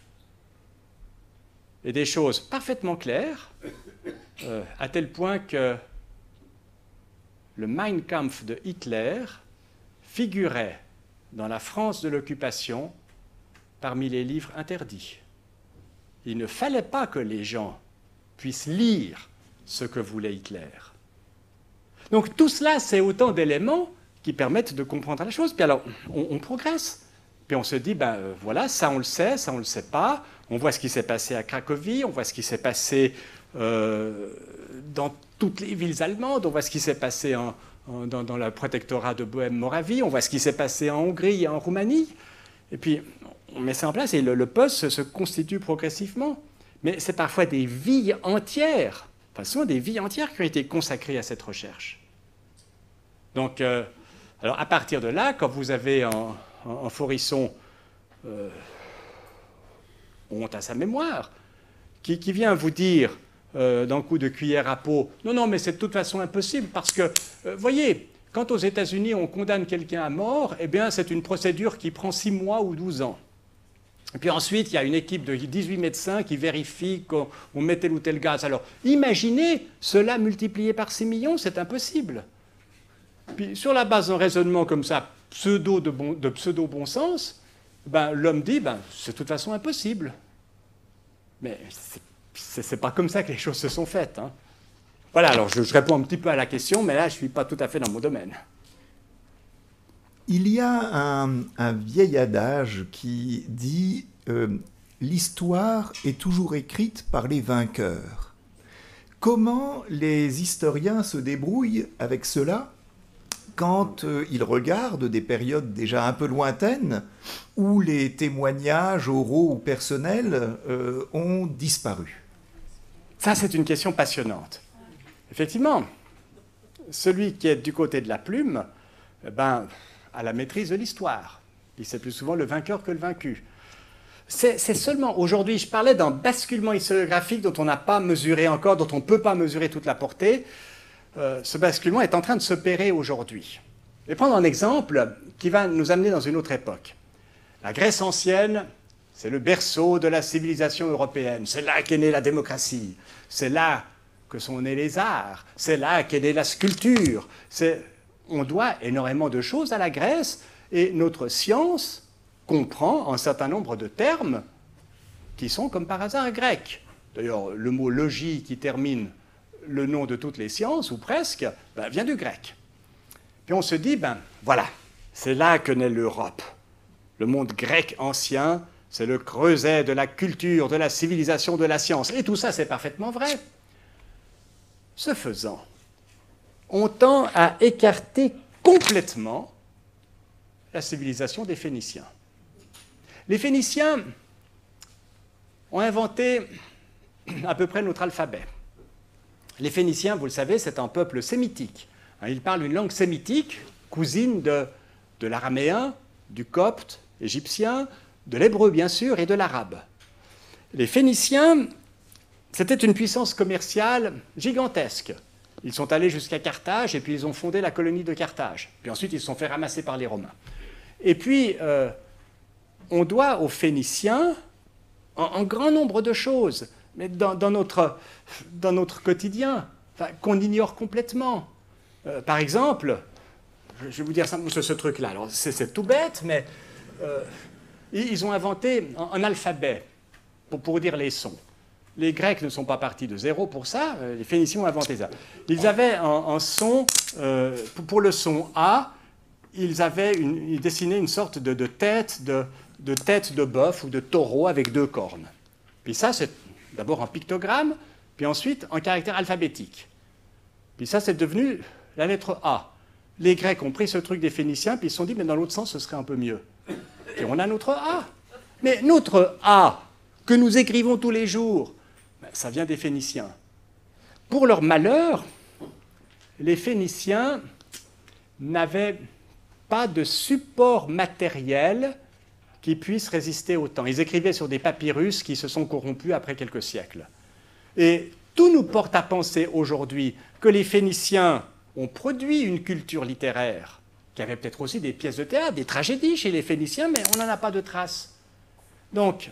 Et des choses parfaitement claires, à tel point que le Mein Kampf de Hitler figurait dans la France de l'occupation parmi les livres interdits. Il ne fallait pas que les gens puissent lire ce que voulait Hitler. Donc tout cela, c'est autant d'éléments qui permettent de comprendre la chose. Puis alors, on progresse. Puis on se dit, ben voilà, ça on le sait, ça on ne le sait pas. On voit ce qui s'est passé à Cracovie, on voit ce qui s'est passé dans toutes les villes allemandes, on voit ce qui s'est passé dans le protectorat de Bohême-Moravie, on voit ce qui s'est passé en Hongrie et en Roumanie. Et puis, on met ça en place et le puzzle se constitue progressivement. Mais c'est parfois des vies entières, enfin souvent des vies entières qui ont été consacrées à cette recherche. Donc, alors à partir de là, quand vous avez un Faurisson, honte à sa mémoire, qui vient vous dire d'un coup de cuillère à peau, non, mais c'est de toute façon impossible, parce que, voyez, quand aux États-Unis on condamne quelqu'un à mort, eh bien c'est une procédure qui prend 6 mois ou 12 ans. Et puis ensuite, il y a une équipe de 18 médecins qui vérifie qu'on met tel ou tel gaz. Alors, imaginez cela multiplié par 6 millions, c'est impossible. Puis, sur la base d'un raisonnement comme ça, de pseudo-bon sens, ben, l'homme dit, ben, c'est de toute façon impossible. Mais c'est pas comme ça que les choses se sont faites. Hein. Voilà, alors je réponds un petit peu à la question, mais là, je ne suis pas tout à fait dans mon domaine. Il y a un vieil adage qui dit l'histoire est toujours écrite par les vainqueurs. Comment les historiens se débrouillent avec cela quand ils regardent des périodes déjà un peu lointaines où les témoignages oraux ou personnels ont disparu? Ça, c'est une question passionnante. Effectivement, celui qui est du côté de la plume, ben, a la maîtrise de l'histoire. C'est plus souvent le vainqueur que le vaincu. C'est seulement aujourd'hui, je parlais d'un basculement historiographique dont on n'a pas mesuré encore, dont on ne peut pas mesurer toute la portée. Ce basculement est en train de s'opérer aujourd'hui. Je vais prendre un exemple qui va nous amener dans une autre époque. La Grèce ancienne, c'est le berceau de la civilisation européenne. C'est là qu'est née la démocratie. C'est là que sont nés les arts. C'est là qu'est née la sculpture. On doit énormément de choses à la Grèce et notre science comprend un certain nombre de termes qui sont comme par hasard grecs. D'ailleurs, le mot logie qui termine le nom de toutes les sciences, ou presque, ben, vient du grec. Puis on se dit, ben voilà, c'est là que naît l'Europe. Le monde grec ancien, c'est le creuset de la culture, de la civilisation, de la science. Et tout ça, c'est parfaitement vrai. Ce faisant, on tend à écarter complètement la civilisation des Phéniciens. Les Phéniciens ont inventé à peu près notre alphabet. Les Phéniciens, vous le savez, c'est un peuple sémitique. Ils parlent une langue sémitique, cousine de l'araméen, du copte égyptien, de l'hébreu bien sûr et de l'arabe. Les Phéniciens, c'était une puissance commerciale gigantesque. Ils sont allés jusqu'à Carthage et puis ils ont fondé la colonie de Carthage. Puis ensuite, ils se sont fait ramasser par les Romains. Et puis, on doit aux Phéniciens un grand nombre de choses, mais dans notre quotidien, enfin, qu'on ignore complètement. Par exemple, je vais vous dire ce truc-là. Alors, c'est tout bête, mais ils ont inventé un alphabet pour dire les sons. Les Grecs ne sont pas partis de zéro pour ça, les Phéniciens ont inventé ça. Ils avaient un son, pour le son A, ils dessinaient une sorte de tête de bœuf ou de taureau avec 2 cornes. Puis ça, c'est d'abord un pictogramme, puis ensuite un caractère alphabétique. Puis ça, c'est devenu la lettre A. Les Grecs ont pris ce truc des Phéniciens, puis ils se sont dit, mais dans l'autre sens, ce serait un peu mieux. Et on a notre A. Mais notre A, que nous écrivons tous les jours, ça vient des Phéniciens. Pour leur malheur, les Phéniciens n'avaient pas de support matériel qui puisse résister au temps. Ils écrivaient sur des papyrus qui se sont corrompus après quelques siècles. Et tout nous porte à penser aujourd'hui que les Phéniciens ont produit une culture littéraire, qui avait peut-être aussi des pièces de théâtre, des tragédies chez les Phéniciens, mais on n'en a pas de traces. Donc,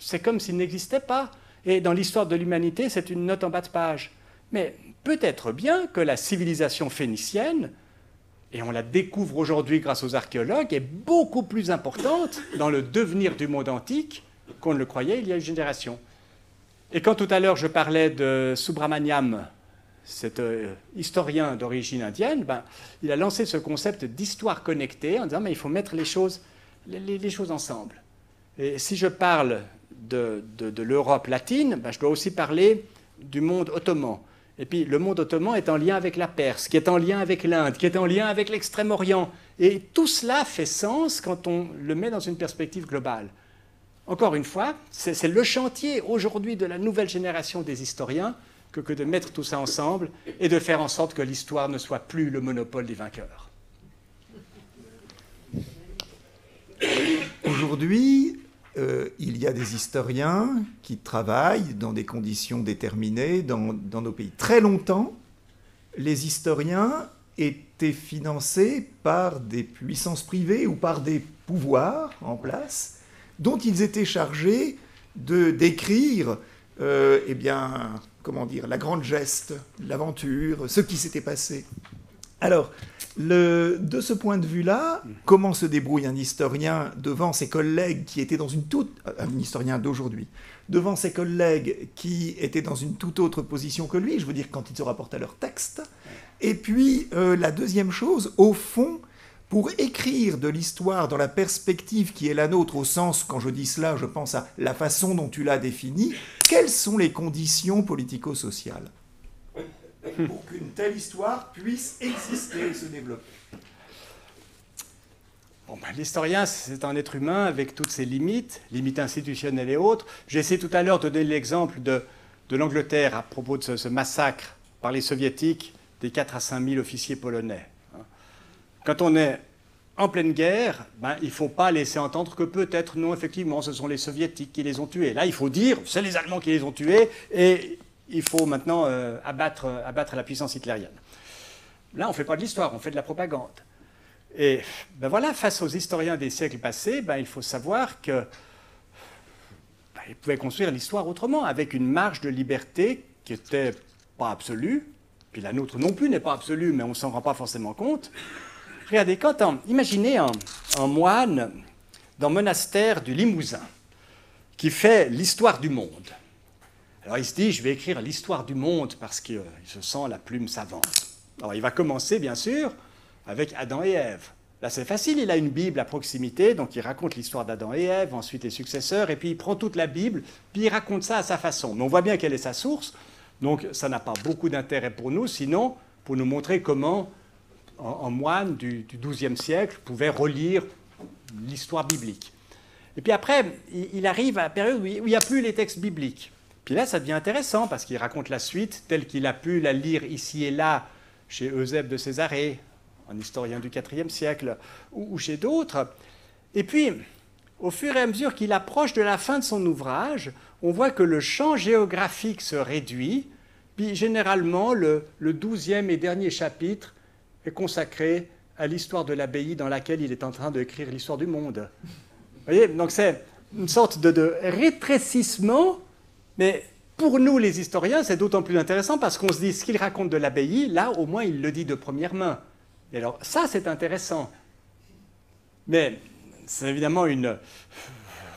c'est comme s'ils n'existaient pas. Et dans l'histoire de l'humanité, c'est une note en bas de page. Mais peut-être bien que la civilisation phénicienne, et on la découvre aujourd'hui grâce aux archéologues, est beaucoup plus importante dans le devenir du monde antique qu'on ne le croyait il y a une génération. Et quand tout à l'heure je parlais de Subramaniam, cet historien d'origine indienne, il a lancé ce concept d'histoire connectée en disant mais il faut mettre les choses ensemble. Et si je parle de l'Europe latine, je dois aussi parler du monde ottoman. Et puis le monde ottoman est en lien avec la Perse, qui est en lien avec l'Inde, qui est en lien avec l'Extrême-Orient. Et tout cela fait sens quand on le met dans une perspective globale. Encore une fois, c'est le chantier aujourd'hui de la nouvelle génération des historiens que de mettre tout ça ensemble et de faire en sorte que l'histoire ne soit plus le monopole des vainqueurs. Aujourd'hui, il y a des historiens qui travaillent dans des conditions déterminées dans nos pays. Très longtemps, les historiens étaient financés par des puissances privées ou par des pouvoirs en place dont ils étaient chargés d'écrire la grande geste, l'aventure, ce qui s'était passé. Alors, de ce point de vue-là, comment se débrouille un historien devant ses collègues qui étaient dans un historien d'aujourd'hui, devant ses collègues qui étaient dans une toute autre position que lui, je veux dire quand ils se rapportent à leur texte. Et puis, la deuxième chose, au fond, pour écrire de l'histoire dans la perspective qui est la nôtre, au sens, quand je dis cela, je pense à la façon dont tu l'as définie, quelles sont les conditions politico-sociales pour qu'une telle histoire puisse exister et se développer? L'historien, c'est un être humain avec toutes ses limites institutionnelles et autres. J'ai essayé tout à l'heure de donner l'exemple de l'Angleterre à propos de ce massacre par les soviétiques des 4 à 5 000 officiers polonais. Quand on est en pleine guerre, il ne faut pas laisser entendre que peut-être, non, effectivement, ce sont les soviétiques qui les ont tués. Là, il faut dire, c'est les Allemands qui les ont tués, et il faut maintenant abattre la puissance hitlérienne. Là, on ne fait pas de l'histoire, on fait de la propagande. Et voilà, face aux historiens des siècles passés, il faut savoir qu'ils pouvaient construire l'histoire autrement, avec une marge de liberté qui n'était pas absolue, puis la nôtre non plus n'est pas absolue, mais on ne s'en rend pas forcément compte. Regardez, imaginez un moine dans le monastère du Limousin qui fait l'histoire du monde. Alors il se dit, je vais écrire l'histoire du monde parce qu'il se sent la plume savante. Alors il va commencer, bien sûr, avec Adam et Ève. Là, c'est facile, il a une Bible à proximité, donc il raconte l'histoire d'Adam et Ève, ensuite les successeurs, et puis il prend toute la Bible, puis il raconte ça à sa façon. Mais on voit bien quelle est sa source, donc ça n'a pas beaucoup d'intérêt pour nous, sinon pour nous montrer comment un moine du XIIe siècle pouvait relire l'histoire biblique. Et puis après, il arrive à la période où il n'y a plus les textes bibliques. Puis là, ça devient intéressant, parce qu'il raconte la suite telle qu'il a pu la lire ici et là chez Eusèbe de Césarée, un historien du IVe siècle, ou chez d'autres. Et puis, au fur et à mesure qu'il approche de la fin de son ouvrage, on voit que le champ géographique se réduit, puis généralement, le 12e et dernier chapitre est consacré à l'histoire de l'abbaye dans laquelle il est en train d'écrire l'histoire du monde. Vous voyez, donc c'est une sorte de rétrécissement, mais pour nous, les historiens, c'est d'autant plus intéressant parce qu'on se dit, ce qu'il raconte de l'abbaye, là, au moins, il le dit de première main. Et alors, ça, c'est intéressant. Mais c'est évidemment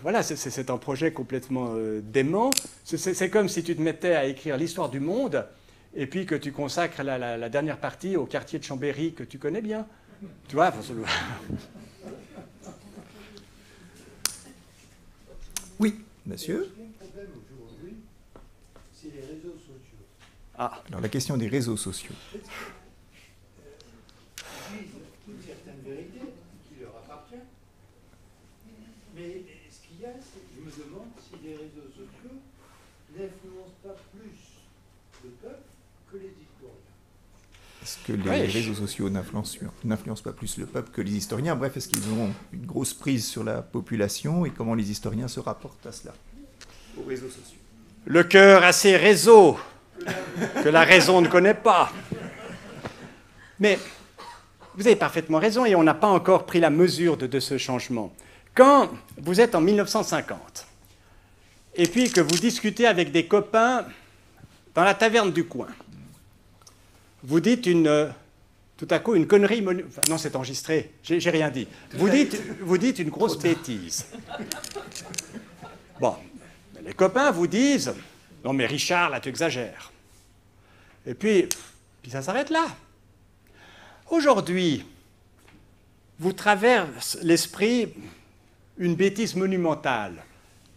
voilà, c'est un projet complètement dément. C'est comme si tu te mettais à écrire l'histoire du monde et puis que tu consacres la dernière partie au quartier de Chambéry que tu connais bien. Tu vois, Oui, monsieur. Le problème aujourd'hui, c'est les réseaux sociaux. Ah. Alors la question des réseaux sociaux. Disent une certaine vérité qui leur appartient. Mais ce qu'il y a, c'est que je me demande si les réseaux sociaux n'influencent pas plus le peuple que les historiens. Est-ce que les réseaux sociaux n'influencent pas plus le peuple que les historiens? Bref, est-ce qu'ils ont une grosse prise sur la population et comment les historiens se rapportent à cela, aux réseaux sociaux? Le cœur a ses réseaux que la raison ne connaît pas. Mais vous avez parfaitement raison et on n'a pas encore pris la mesure de ce changement. Quand vous êtes en 1950 et puis que vous discutez avec des copains dans la taverne du coin, vous dites tout à coup une connerie enfin, non, c'est enregistré, j'ai rien dit. Vous dites une grosse bêtise. Bon, les copains vous disent « Non mais Richard, là tu exagères ». Et puis ça s'arrête là. Aujourd'hui, vous traverse l'esprit une bêtise monumentale.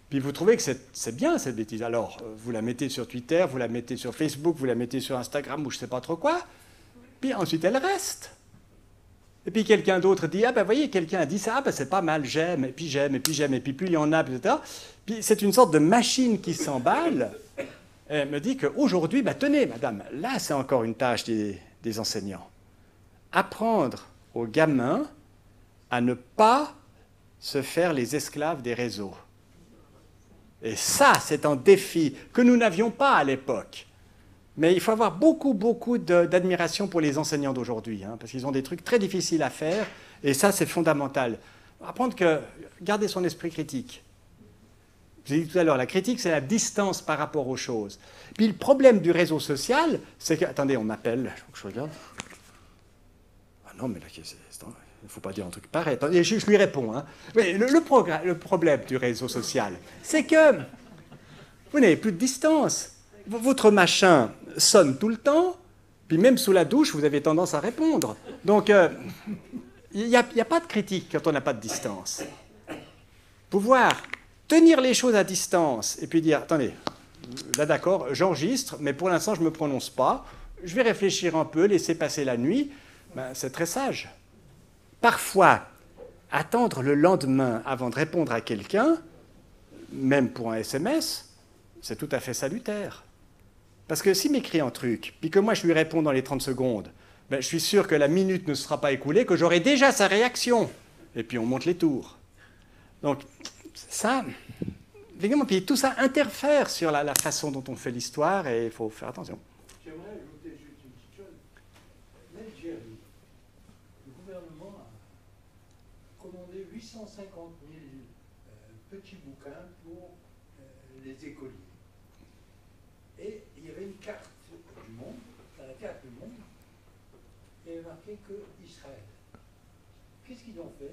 Puis vous trouvez que c'est bien cette bêtise. Alors, vous la mettez sur Twitter, vous la mettez sur Facebook, vous la mettez sur Instagram ou je ne sais pas trop quoi. Puis ensuite, elle reste. Et puis quelqu'un d'autre dit, ah ben voyez, quelqu'un a dit ça, ah ben c'est pas mal, j'aime, et puis j'aime, et puis j'aime, et puis plus il y en a, etc. Puis c'est une sorte de machine qui s'emballe. Elle me dit qu'aujourd'hui, ben tenez, madame, là c'est encore une tâche des enseignants. Apprendre aux gamins à ne pas se faire les esclaves des réseaux. Et ça, c'est un défi que nous n'avions pas à l'époque. Mais il faut avoir beaucoup d'admiration pour les enseignants d'aujourd'hui, hein, parce qu'ils ont des trucs très difficiles à faire, et ça, c'est fondamental. Apprendre que garder son esprit critique. J'ai dit tout à l'heure, la critique, c'est la distance par rapport aux choses. Puis le problème du réseau social, c'est que... Attendez, on m'appelle, il faut que je regarde. Ah non, mais là, il ne faut pas dire un truc pareil. Attendez, je lui réponds. Hein. Mais le problème du réseau social, c'est que vous n'avez plus de distance. Votre machin sonne tout le temps, puis même sous la douche, vous avez tendance à répondre. Donc, il n'y a pas de critique quand on n'a pas de distance. Pouvoir tenir les choses à distance et puis dire, attendez, là d'accord, j'enregistre, mais pour l'instant, je ne me prononce pas, je vais réfléchir un peu, laisser passer la nuit, ben, c'est très sage. Parfois, attendre le lendemain avant de répondre à quelqu'un, même pour un SMS, c'est tout à fait salutaire. Parce que s'il m'écrit un truc, puis que moi je lui réponds dans les 30 secondes, ben, je suis sûr que la minute ne sera pas écoulée, que j'aurai déjà sa réaction. Et puis on monte les tours. Donc ça, évidemment, puis tout ça interfère sur la façon dont on fait l'histoire et il faut faire attention. J'aimerais ajouter juste une petite chose. L'Algérie, le gouvernement a commandé 850 000 petits bouquins pour les écoliers. Et il y avait une carte du monde, dans la carte du monde, il y avait marqué que Israël. Qu'est-ce qu'ils ont fait?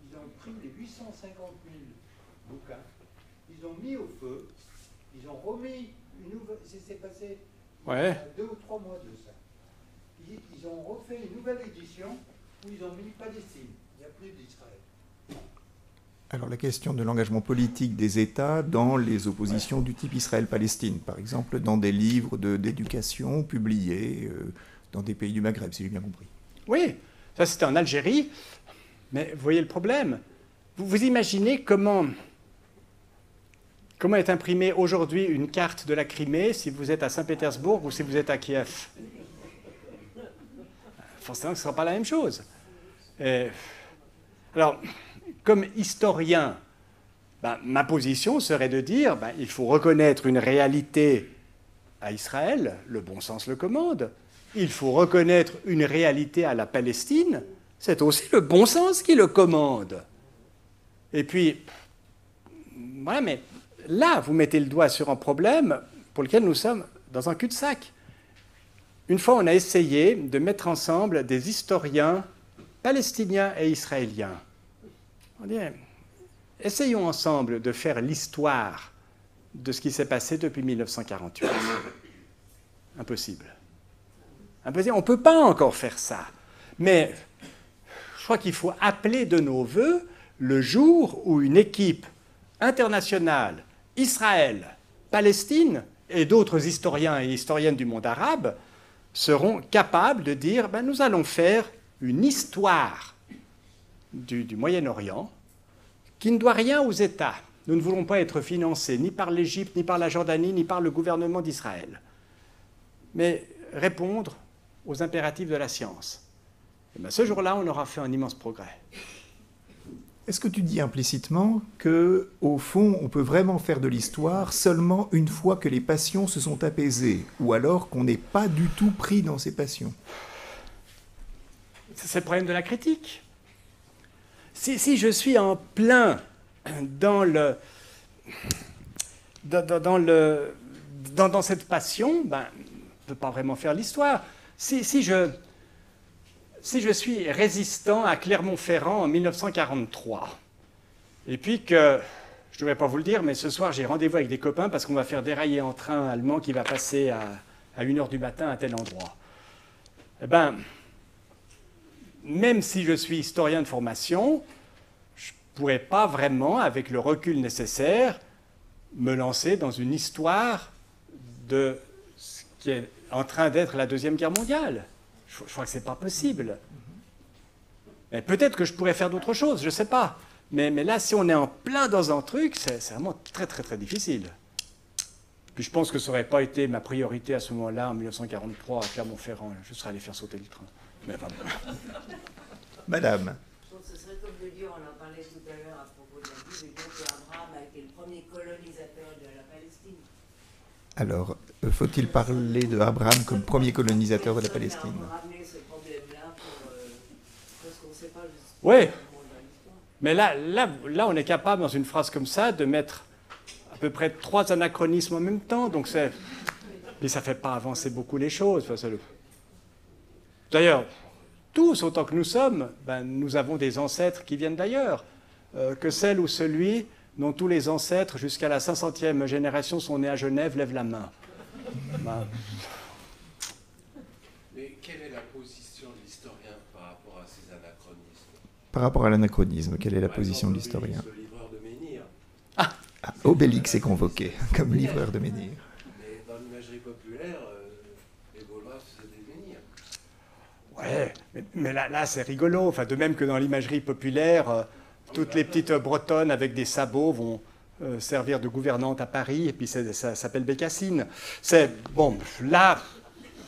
Ils ont pris les 850 000 bouquins, ils ont mis au feu, ils ont remis une nouvelle. C'est passé il y a 2 ou 3 mois de ça. ils ont refait une nouvelle édition où ils ont mis Palestine. Il n'y a plus d'Israël. Alors la question de l'engagement politique des États dans les oppositions du type Israël-Palestine, par exemple dans des livres d'éducation publiés dans des pays du Maghreb, si j'ai bien compris. Oui, ça c'était en Algérie, mais vous voyez le problème. Vous imaginez comment est imprimée aujourd'hui une carte de la Crimée si vous êtes à Saint-Pétersbourg ou si vous êtes à Kiev? Forcément, ce ne sera pas la même chose. Alors, comme historien, ma position serait de dire il faut reconnaître une réalité à Israël, le bon sens le commande. Il faut reconnaître une réalité à la Palestine, c'est aussi le bon sens qui le commande. Et puis, voilà, mais là, vous mettez le doigt sur un problème pour lequel nous sommes dans un cul-de-sac. Une fois, on a essayé de mettre ensemble des historiens palestiniens et israéliens. On dit, essayons ensemble de faire l'histoire de ce qui s'est passé depuis 1948. Impossible. Impossible. On ne peut pas encore faire ça. Mais je crois qu'il faut appeler de nos vœux le jour où une équipe internationale, Israël, Palestine et d'autres historiens et historiennes du monde arabe seront capables de dire nous allons faire une histoire du Moyen-Orient qui ne doit rien aux États. Nous ne voulons pas être financés ni par l'Égypte, ni par la Jordanie, ni par le gouvernement d'Israël, mais répondre aux impératifs de la science. Et ce jour-là, on aura fait un immense progrès. Est-ce que tu dis implicitement que, au fond, on peut vraiment faire de l'histoire seulement une fois que les passions se sont apaisées, ou alors qu'on n'est pas du tout pris dans ces passions? C'est le problème de la critique. Si je suis en plein dans cette passion, je ne peux pas vraiment faire l'histoire. Si je suis résistant à Clermont-Ferrand en 1943, et puis que, je ne devrais pas vous le dire, mais ce soir j'ai rendez-vous avec des copains parce qu'on va faire dérailler un train allemand qui va passer à 1h du matin à tel endroit, même si je suis historien de formation, je ne pourrais pas vraiment, avec le recul nécessaire, me lancer dans une histoire de ce qui est en train d'être la Deuxième Guerre mondiale. Je crois que ce n'est pas possible. Peut-être que je pourrais faire d'autres choses, je ne sais pas. Mais là, si on est en plein dans un truc, c'est vraiment très, très, très difficile. Puis je pense que ça n'aurait pas été ma priorité à ce moment-là, en 1943, à Clermont-Ferrand. Je serais allé faire sauter le train. Mais enfin, Madame. Je pense que ce serait comme de dire, on en parlait tout à l'heure à propos de la Bible, qu'Abraham a été le premier colonisateur de la Palestine. Alors, faut-il parler de Abraham comme premier colonisateur de la Palestine? On peut ramener ce problème-là parce qu'on ne sait pas justement. Oui, mais là, on est capable, dans une phrase comme ça, de mettre à peu près 3 anachronismes en même temps. Donc puis ça ne fait pas avancer beaucoup les choses. D'ailleurs, tous, autant que nous sommes, nous avons des ancêtres qui viennent d'ailleurs. Que celle ou celui dont tous les ancêtres, jusqu'à la 500e génération, sont nés à Genève, lève la main. Mais quelle est la position de l'historien par rapport à ces anachronismes? Par rapport à l'anachronisme, quelle est la position de l'historien? Le livreur de menhir. Obélix est convoqué comme livreur de menhir. Mais dans l'imagerie populaire, les Gaulois faisaient des menhirs. Ouais, mais là c'est rigolo. Enfin, de même que dans l'imagerie populaire, toutes les petites bretonnes avec des sabots vont servir de gouvernante à Paris, et puis ça s'appelle Bécassine. Là,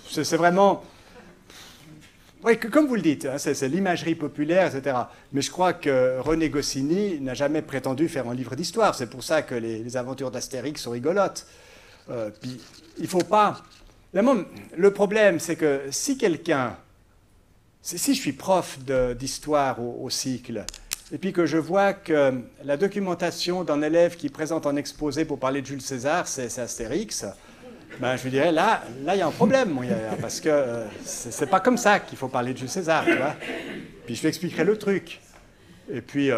c'est vraiment... Oui, comme vous le dites, c'est l'imagerie populaire, etc. Mais je crois que René Goscinny n'a jamais prétendu faire un livre d'histoire. C'est pour ça que les aventures d'Astérix sont rigolotes. Puis, il faut pas... Le problème, c'est que si quelqu'un... Si je suis prof d'histoire au cycle, et puis que je vois que la documentation d'un élève qui présente un exposé pour parler de Jules César, c'est Astérix, je lui dirais, là, il y a un problème, mon gars, parce que c'est pas comme ça qu'il faut parler de Jules César, tu vois. Puis je lui expliquerai le truc. Et puis...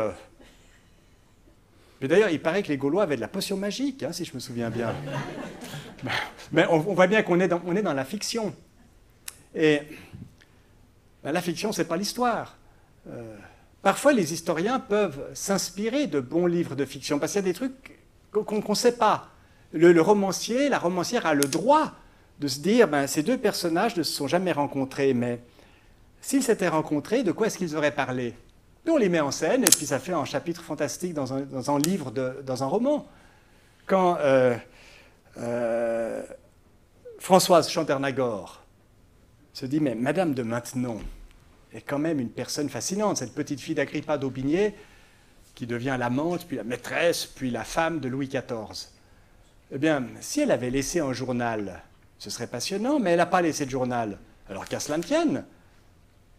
Mais d'ailleurs, il paraît que les Gaulois avaient de la potion magique, si je me souviens bien. Mais on voit bien qu'on est dans la fiction. Et Ben, la fiction, ce n'est pas l'histoire. Parfois, les historiens peuvent s'inspirer de bons livres de fiction, parce qu'il y a des trucs qu'on ne sait pas. Le romancier, la romancière a le droit de se dire, ben, ces deux personnages ne se sont jamais rencontrés, mais s'ils s'étaient rencontrés, de quoi est-ce qu'ils auraient parlé? Nous, on les met en scène, et puis ça fait un chapitre fantastique dans un livre, dans un roman. Quand Françoise Chandernagor se dit, mais Madame de Maintenon est quand même une personne fascinante, cette petite fille d'Agrippa d'Aubigné, qui devient l'amante, puis la maîtresse, puis la femme de Louis XIV. Eh bien, si elle avait laissé un journal, ce serait passionnant, mais elle n'a pas laissé de journal. Alors qu'à cela ne tienne,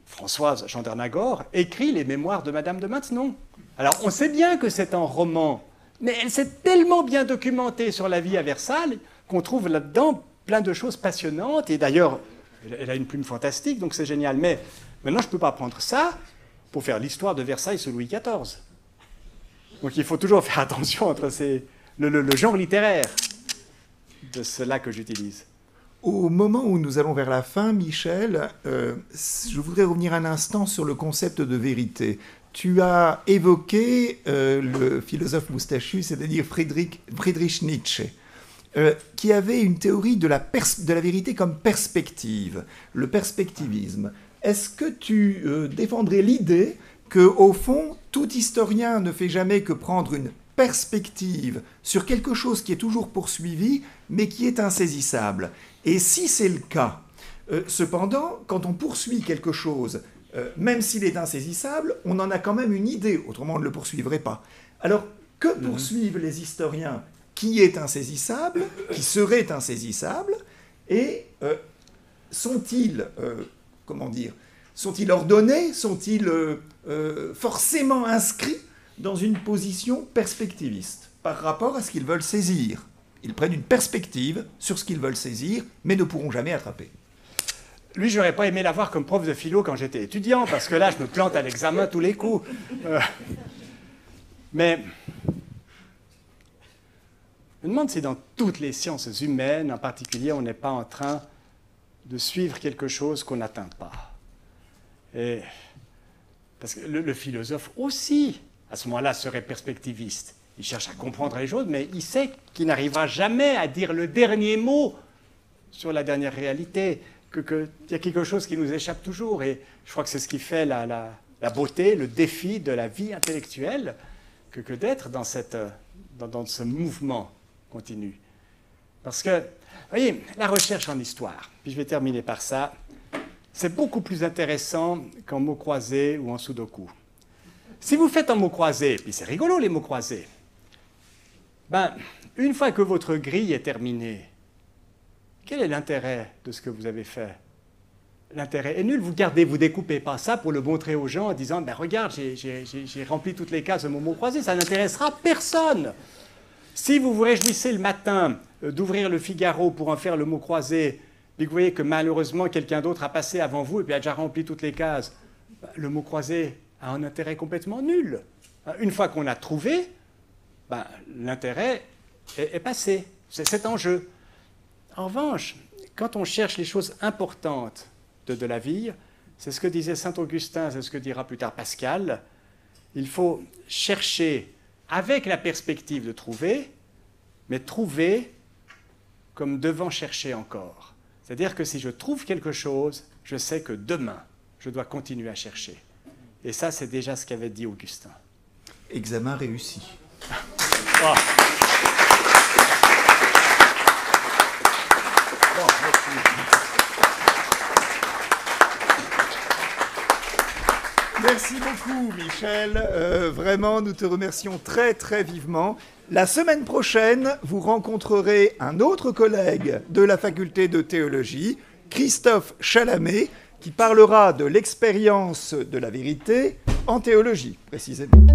Françoise Chandernagor écrit les mémoires de Madame de Maintenon. Alors, on sait bien que c'est un roman, mais elle s'est tellement bien documentée sur la vie à Versailles qu'on trouve là-dedans plein de choses passionnantes. Et d'ailleurs, elle a une plume fantastique, donc c'est génial. Mais maintenant, je ne peux pas prendre ça pour faire l'histoire de Versailles sous Louis XIV. Donc il faut toujours faire attention entre le genre littéraire de cela que j'utilise. Au moment où nous allons vers la fin, Michel, je voudrais revenir un instant sur le concept de vérité. Tu as évoqué le philosophe moustachu, c'est-à-dire Friedrich Nietzsche, qui avait une théorie de la vérité comme perspective, le perspectivisme. Est-ce que tu défendrais l'idée qu'au fond, tout historien ne fait jamais que prendre une perspective sur quelque chose qui est toujours poursuivi, mais qui est insaisissable? Et si c'est le cas, cependant, quand on poursuit quelque chose, même s'il est insaisissable, on en a quand même une idée, autrement on ne le poursuivrait pas. Alors, que poursuivent les historiens qui est insaisissable, qui serait insaisissable, et sont-ils, sont-ils ordonnés, sont-ils forcément inscrits dans une position perspectiviste par rapport à ce qu'ils veulent saisir? Ils prennent une perspective sur ce qu'ils veulent saisir, mais ne pourront jamais attraper. Lui, j'aurais pas aimé l'avoir comme prof de philo quand j'étais étudiant, parce que là, je me plante à l'examen tous les coups. Mais je me demande si dans toutes les sciences humaines, en particulier, on n'est pas en train de suivre quelque chose qu'on n'atteint pas. Et parce que le philosophe aussi, à ce moment-là, serait perspectiviste. Il cherche à comprendre les choses, mais il sait qu'il n'arrivera jamais à dire le dernier mot sur la dernière réalité, qu'il y a quelque chose qui nous échappe toujours. Et je crois que c'est ce qui fait la beauté, le défi de la vie intellectuelle, que d'être dans ce mouvement continu. Parce que, vous voyez, la recherche en histoire, puis je vais terminer par ça, c'est beaucoup plus intéressant qu'en mots croisés ou en sudoku. Si vous faites un mot croisé, puis c'est rigolo les mots croisés, ben, une fois que votre grille est terminée, quel est l'intérêt de ce que vous avez fait? L'intérêt est nul. Vous découpez pas ça pour le montrer aux gens en disant ben, « Regarde, j'ai rempli toutes les cases de mon mot croisé. » Ça n'intéressera personne. Si vous vous réjouissez le matin d'ouvrir le Figaro pour en faire le mot croisé, puis que vous voyez que malheureusement quelqu'un d'autre a passé avant vous et puis a déjà rempli toutes les cases, ben, le mot croisé a un intérêt complètement nul. Une fois qu'on a trouvé, ben, l'intérêt est passé. C'est en jeu. En revanche, quand on cherche les choses importantes de la vie, c'est ce que disait saint Augustin, c'est ce que dira plus tard Pascal, il faut chercher avec la perspective de trouver, mais trouver comme devant chercher encore. C'est-à-dire que si je trouve quelque chose, je sais que demain, je dois continuer à chercher. Et ça, c'est déjà ce qu'avait dit Augustin. Examen réussi. Oh. Merci beaucoup, Michel. Vraiment, nous te remercions très, très vivement. La semaine prochaine, vous rencontrerez un autre collègue de la faculté de théologie, Christophe Chalamet, qui parlera de l'expérience de la vérité en théologie, précisément.